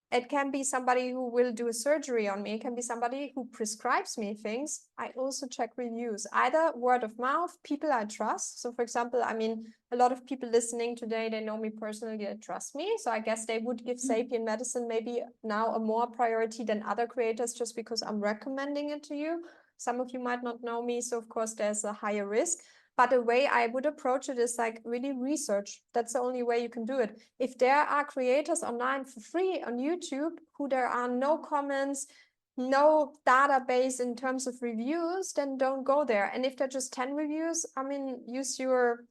it can be somebody who will do a surgery on me. It can be somebody who prescribes me things. I also check reviews, either word of mouth, people I trust. So for example, I mean, a lot of people listening today, they know me personally, they trust me. So I guess they would give Sapien Medicine maybe now a more priority than other creators just because I'm recommending it to you. Some of you might not know me, so of course there's a higher risk. But the way I would approach it is like really research. That's the only way you can do it. If there are creators online for free on YouTube who there are no comments, no database in terms of reviews, then don't go there. And if there are just 10 reviews, I mean, use your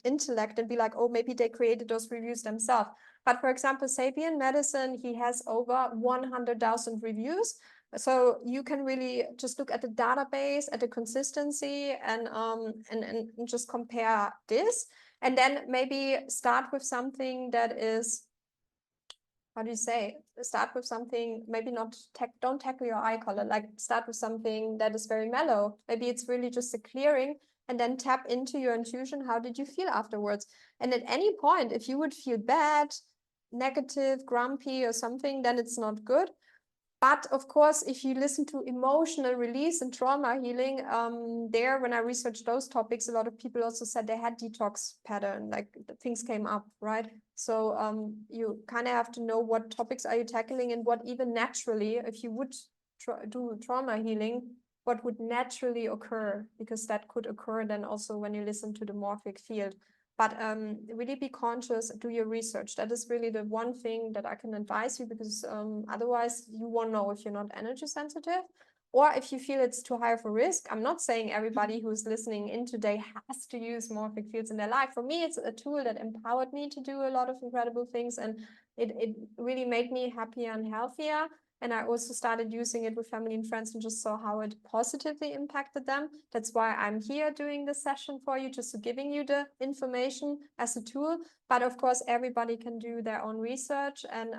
intellect and be like, oh, maybe they created those reviews themselves. But for example, Sapien Medicine, he has over 100,000 reviews. So you can really just look at the database, at the consistency, and just compare this, and then maybe start with something that is, how do you say? Start with something maybe not don't tackle your eye color. Like start with something that is very mellow. Maybe it's really just a clearing, and then tap into your intuition. How did you feel afterwards? And at any point, if you would feel bad, negative, grumpy, or something, then it's not good. But of course, if you listen to emotional release and trauma healing, when I researched those topics, a lot of people also said they had detox pattern, like things came up, right? So you kind of have to know what topics are you tackling and what even naturally, if you would do trauma healing, what would naturally occur, because that could occur then also when you listen to the morphic field. But really be conscious, do your research. That is really the one thing that I can advise you, because otherwise you won't know if you're not energy sensitive, or if you feel it's too high of a risk. I'm not saying everybody who's listening in today has to use Morphic Fields in their life. For me, it's a tool that empowered me to do a lot of incredible things, and it really made me happier and healthier. And I also started using it with family and friends and just saw how it positively impacted them. That's why I'm here doing this session for you, just to giving you the information as a tool. But of course, everybody can do their own research. And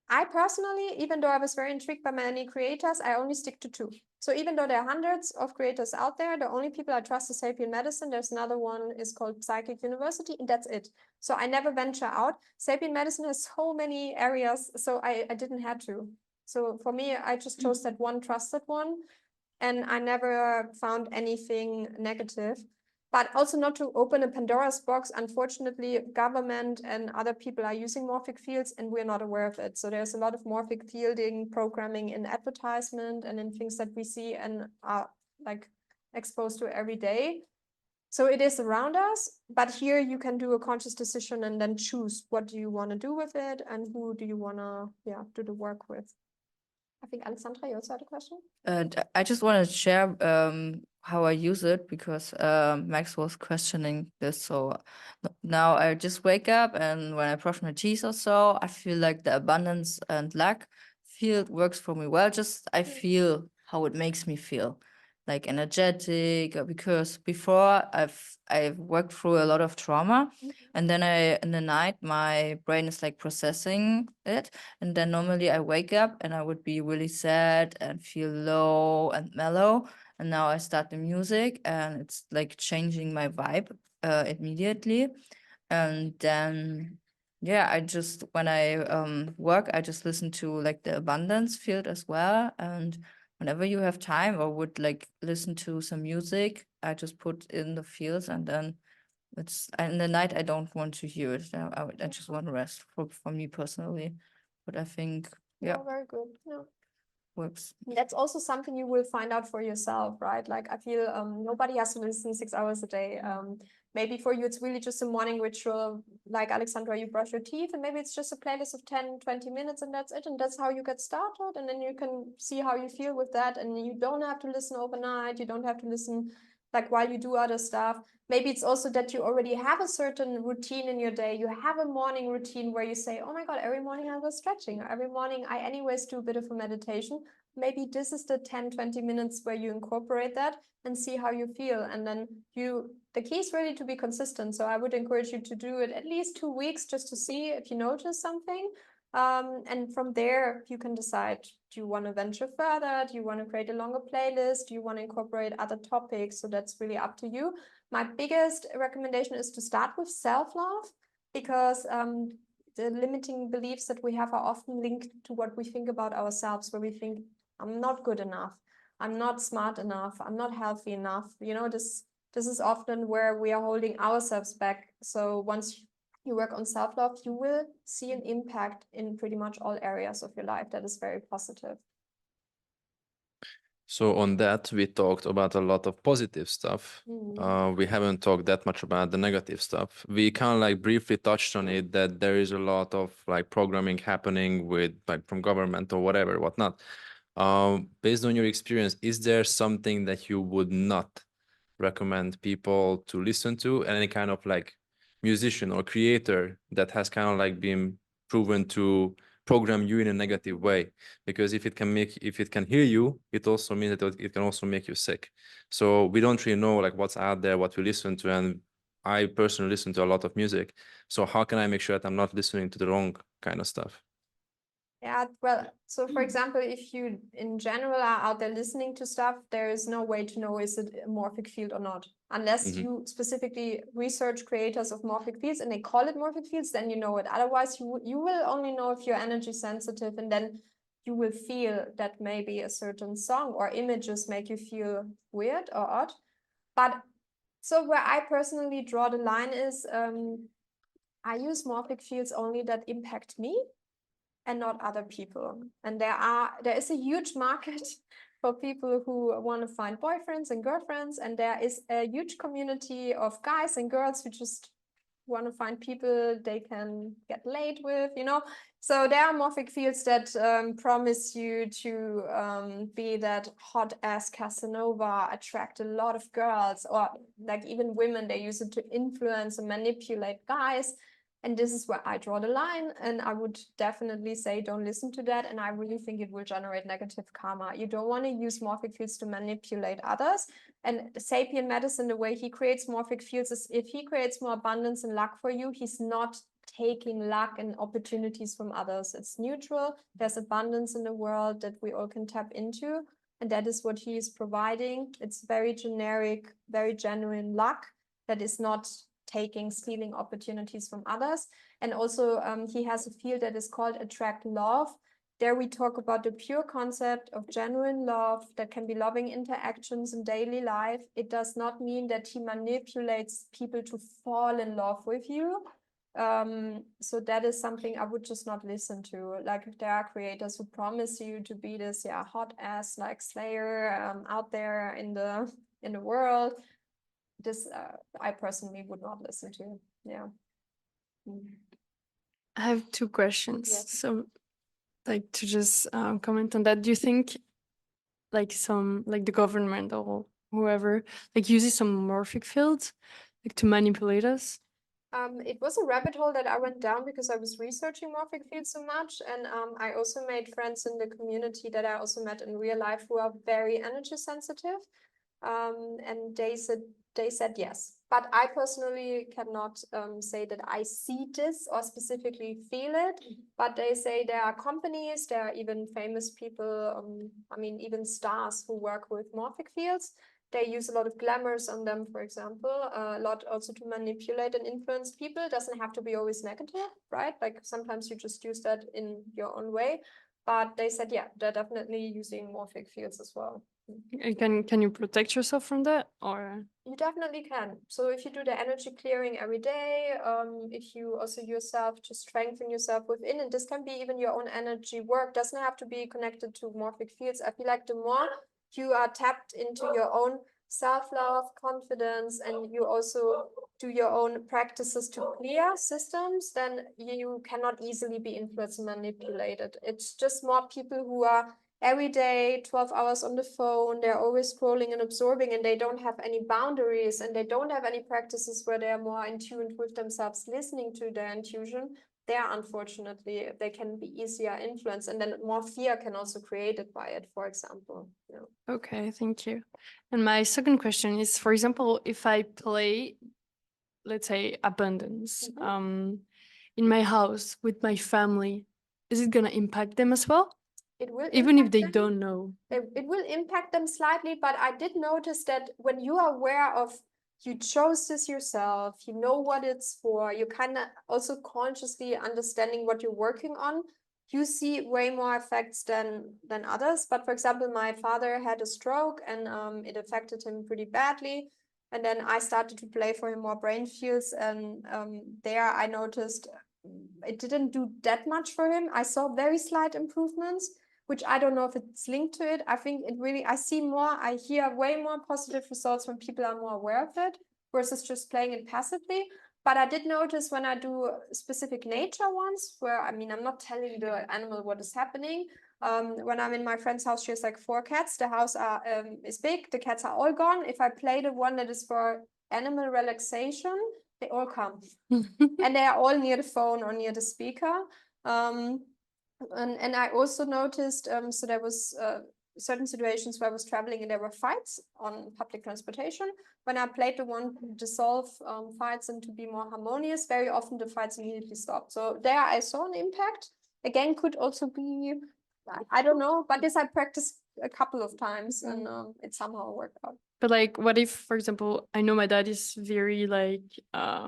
I personally, even though I was very intrigued by many creators, I only stick to 2. So even though there are hundreds of creators out there, the only people I trust is Sapient Medicine. There's another one is called Psychic University, and that's it. So I never venture out. Sapient Medicine has so many areas, so I didn't have to. So for me, I just chose that one trusted one, and I never found anything negative. But also not to open a Pandora's box. Unfortunately, government and other people are using Morphic Fields and we're not aware of it. So there's a lot of Morphic fielding programming in advertisement and in things that we see and are like exposed to every day. So it is around us, but here you can do a conscious decision and then choose what do you want to do with it and who do you want to do the work with. I think Alexandra, you also had a question? I just want to share how I use it, because Max was questioning this. So now I just wake up, and when I brush my teeth or so, I feel like the abundance and lack field works for me well. Just I feel how it makes me feel, like energetic, because before I've worked through a lot of trauma, and then in the night my brain is like processing it, and then normally I wake up and I would be really sad and feel low and mellow, and now I start the music and it's like changing my vibe immediately. And then I just, when I work, I just listen to like the abundance field as well. And whenever you have time or would like listen to some music, I just put in the fields, and then it's in the night I don't want to hear it. I just want to rest for me personally. But I think Very good. Yeah. Works. That's also something you will find out for yourself, right? Like I feel nobody has to listen 6 hours a day. Maybe for you it's really just a morning ritual, like Alexandra, you brush your teeth, and maybe it's just a playlist of 10-20 minutes and that's it, and that's how you get started, and then you can see how you feel with that, and you don't have to listen overnight, you don't have to listen like while you do other stuff. Maybe it's also that you already have a certain routine in your day. You have a morning routine where you say, oh my God, every morning I go stretching, or every morning I anyways do a bit of a meditation. Maybe this is the 10-20 minutes where you incorporate that and see how you feel. And then the key is really to be consistent. So I would encourage you to do it at least 2 weeks just to see if you notice something. And from there, you can decide, do you want to venture further? Do you want to create a longer playlist? Do you want to incorporate other topics? So that's really up to you. My biggest recommendation is to start with self-love, because the limiting beliefs that we have are often linked to what we think about ourselves, where we think, I'm not good enough, I'm not smart enough, I'm not healthy enough. You know, this is often where we are holding ourselves back. So once you work on self-love, you will see an impact in pretty much all areas of your life that is very positive. So on that, we talked about a lot of positive stuff. We haven't talked that much about the negative stuff. We kind of like briefly touched on it, that there is a lot of like programming happening with like from government or whatever, whatnot. Based on your experience, is there something that you would not recommend people to listen to? Any kind of like musician or creator that has kind of like been proven to program you in a negative way? Because if it can heal you, it also means that it can also make you sick. So we don't really know like what's out there, what we listen to, and I personally listen to a lot of music. So how can I make sure that I'm not listening to the wrong kind of stuff? Yeah, well, so for example, if you in general are out there listening to stuff, there is no way to know is it a Morphic field or not. Unless you specifically research creators of Morphic fields and they call it Morphic fields, then you know it. Otherwise, you will only know if you're energy sensitive, and then you will feel that maybe a certain song or images make you feel weird or odd. But so where I personally draw the line is I use Morphic fields only that impact me and not other people. And there is a huge market for people who want to find boyfriends and girlfriends, and there is a huge community of guys and girls who just want to find people they can get laid with, you know. So there are morphic fields that promise you to be that hot ass Casanova, attract a lot of girls, or like even women, they use it to influence and manipulate guys. And this is where I draw the line, and I would definitely say don't listen to that. And I really think it will generate negative karma. You don't want to use morphic fields to manipulate others. And Sapien Medicine, the way he creates morphic fields is if he creates more abundance and luck for you, he's not taking luck and opportunities from others. It's neutral. There's abundance in the world that we all can tap into. And that is what he is providing. It's very generic, very genuine luck that is not stealing opportunities from others. And also he has a field that is called attract love. There we talk about the pure concept of genuine love that can be loving interactions in daily life. It does not mean that he manipulates people to fall in love with you. So that is something I would just not listen to. Like there are creators who promise you to be this hot ass like slayer out there in the world. This I personally would not listen to. Yeah. I have two questions. Yes. So, like to just comment on that. Do you think, like the government or whoever, like uses some morphic fields, like to manipulate us? It was a rabbit hole that I went down because I was researching morphic fields so much, and I also made friends in the community that I also met in real life who are very energy sensitive, and they said yes. But I personally cannot say that I see this or specifically feel it. But they say there are companies, there are even famous people, I mean even stars who work with morphic fields. They use a lot of glamours on them, for example, a lot also to manipulate and influence people. It doesn't have to be always negative, right? Like sometimes you just use that in your own way. But they said, yeah, they're definitely using morphic fields as well. And can you protect yourself from that, or? You definitely can. So if you do the energy clearing every day, if you also yourself to strengthen yourself within, and this can be even your own energy work, doesn't have to be connected to morphic fields. I feel like the more you are tapped into your own self-love, confidence, and you also do your own practices to clear systems, then you cannot easily be influenced and manipulated. It's just more people who are every day 12 hours on the phone, they're always scrolling and absorbing, and they don't have any boundaries, and they don't have any practices where they're more in tune with themselves, listening to their intuition. There, unfortunately, they can be easier influenced, and then more fear can also create it by it, for example. Yeah. Okay, thank you. And my second question is, for example, if I play, let's say, abundance, in my house with my family, is it gonna impact them as well? It will Even if impact they them. don't know. It will impact them slightly, but I did notice that when you are aware of, you chose this yourself, you know what it's for, you kind of also consciously understanding what you're working on, you see way more effects than others. But for example, my father had a stroke, and it affected him pretty badly. And then I started to play for him more brain fields, and there I noticed it didn't do that much for him. I saw very slight improvements, which I don't know if it's linked to it. I think it really, I hear way more positive results when people are more aware of it versus just playing it passively. But I did notice when I do specific nature ones, where, I mean, I'm not telling the animal what is happening. When I'm in my friend's house, she has like 4 cats. The house is big. The cats are all gone. If I play the one that is for animal relaxation, they all come. And they are all near the phone or near the speaker. And I also noticed, so there was certain situations where I was traveling and there were fights on public transportation. When I played the one to dissolve fights and to be more harmonious, very often the fights immediately stopped. So there I saw an impact. Again, could also be, I don't know, but this I practiced a couple of times, and it somehow worked out. But like, what if, for example, I know my dad is very like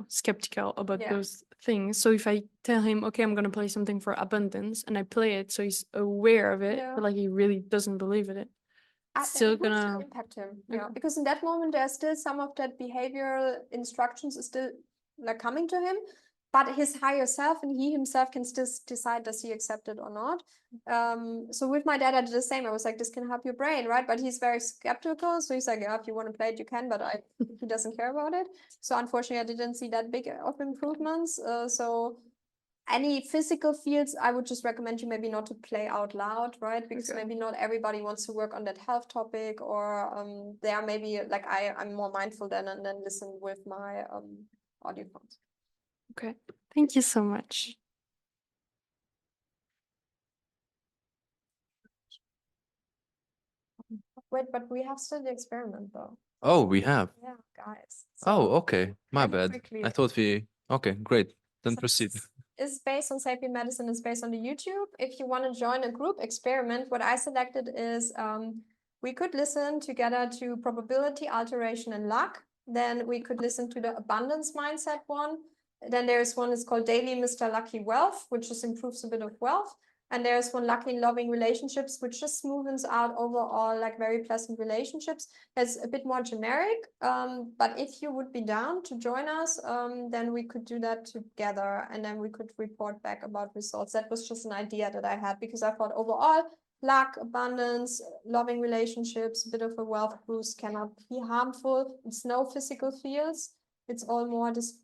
skeptical about those things. So if I tell him, okay, I'm gonna play something for abundance, and I play it, so he's aware of it, but like he really doesn't believe in it, it's still It will gonna impact him. Yeah, because in that moment there's still some of that behavioral instructions is still like coming to him. but his higher self and he himself can still decide, does he accept it or not? So with my dad, I did the same. I was like, this can help your brain, right? But he's very skeptical. So he's like, yeah, if you want to play it, you can, but he doesn't care about it. So unfortunately, I didn't see that big of improvements. So any physical fields, I would just recommend you maybe not to play out loud, right? Because maybe not everybody wants to work on that health topic, or they are maybe like I'm more mindful then and then listen with my audio phones. Okay, thank you so much. Wait, but we have still the experiment though. Oh, we have. Yeah, guys. Oh, So okay. My very bad. quickly. I thought we. Okay, great. Then So proceed. this is based on Sapient Medicine, is based on the YouTube. If you want to join a group experiment, what I selected is we could listen together to probability, alteration, and luck. Then we could listen to the abundance mindset one. Then there's one is called Daily Mr. Lucky Wealth, which just improves a bit of wealth. And there's one Lucky and Loving Relationships, which just smoothens out overall like very pleasant relationships. It's a bit more generic, but if you would be down to join us, then we could do that together and then we could report back about results. That was just an idea that I had because I thought overall luck, abundance, loving relationships, a bit of a wealth boost cannot be harmful. It's no physical fields. It's all more this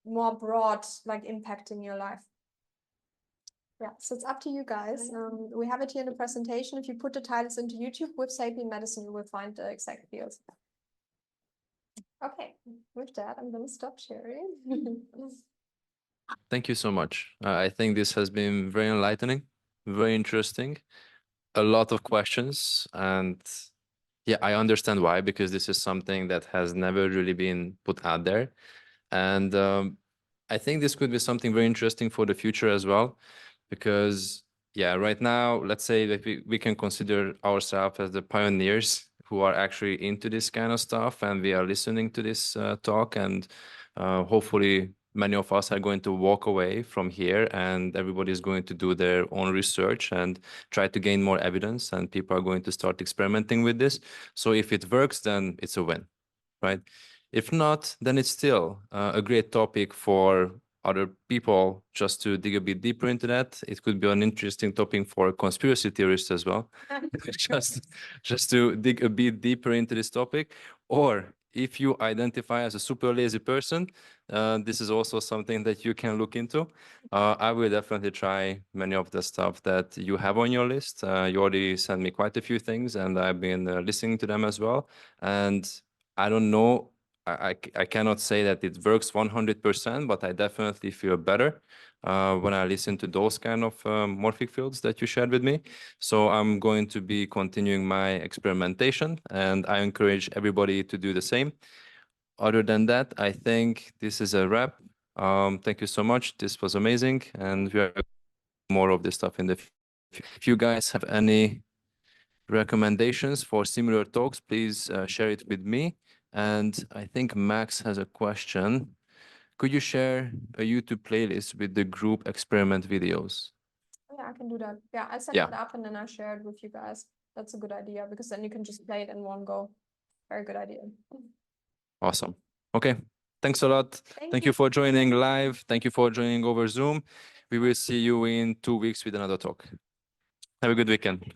more broad, like impacting your life. Yeah, so it's up to you guys. We have it here in the presentation. If you put the titles into YouTube with Sapient Medicine, you will find the exact fields. Okay, with that, I'm going to stop sharing. Thank you so much. I think this has been very enlightening, very interesting, a lot of questions. And yeah, I understand why, because this is something that has never really been put out there. And I think this could be something very interesting for the future as well, because yeah, right now, let's say that we can consider ourselves as the pioneers who are actually into this kind of stuff, and we are listening to this talk, and hopefully many of us are going to walk away from here and everybody is going to do their own research and try to gain more evidence, and people are going to start experimenting with this. So if it works, then it's a win, right? If not, then it's still a great topic for other people just to dig a bit deeper into that. It could be an interesting topic for conspiracy theorists as well, just to dig a bit deeper into this topic. Or if you identify as a super lazy person, this is also something that you can look into. I will definitely try many of the stuff that you have on your list. You already sent me quite a few things, and I've been listening to them as well. And I don't know, I cannot say that it works 100%, but I definitely feel better when I listen to those kind of morphic fields that you shared with me. So I'm going to be continuing my experimentation, and I encourage everybody to do the same. Other than that, I think this is a wrap. Thank you so much. This was amazing, and we are more of this stuff in the future. If you guys have any recommendations for similar talks, please share it with me. And I think Max has a question. Could you share a YouTube playlist with the group experiment videos? Yeah, I can do that. Yeah, I'll set it up and then I'll share it with you guys. That's a good idea because then you can just play it in one go. Very good idea. Awesome. Okay. Thanks a lot. Thank you for joining live. Thank you for joining over Zoom. We will see you in 2 weeks with another talk. Have a good weekend.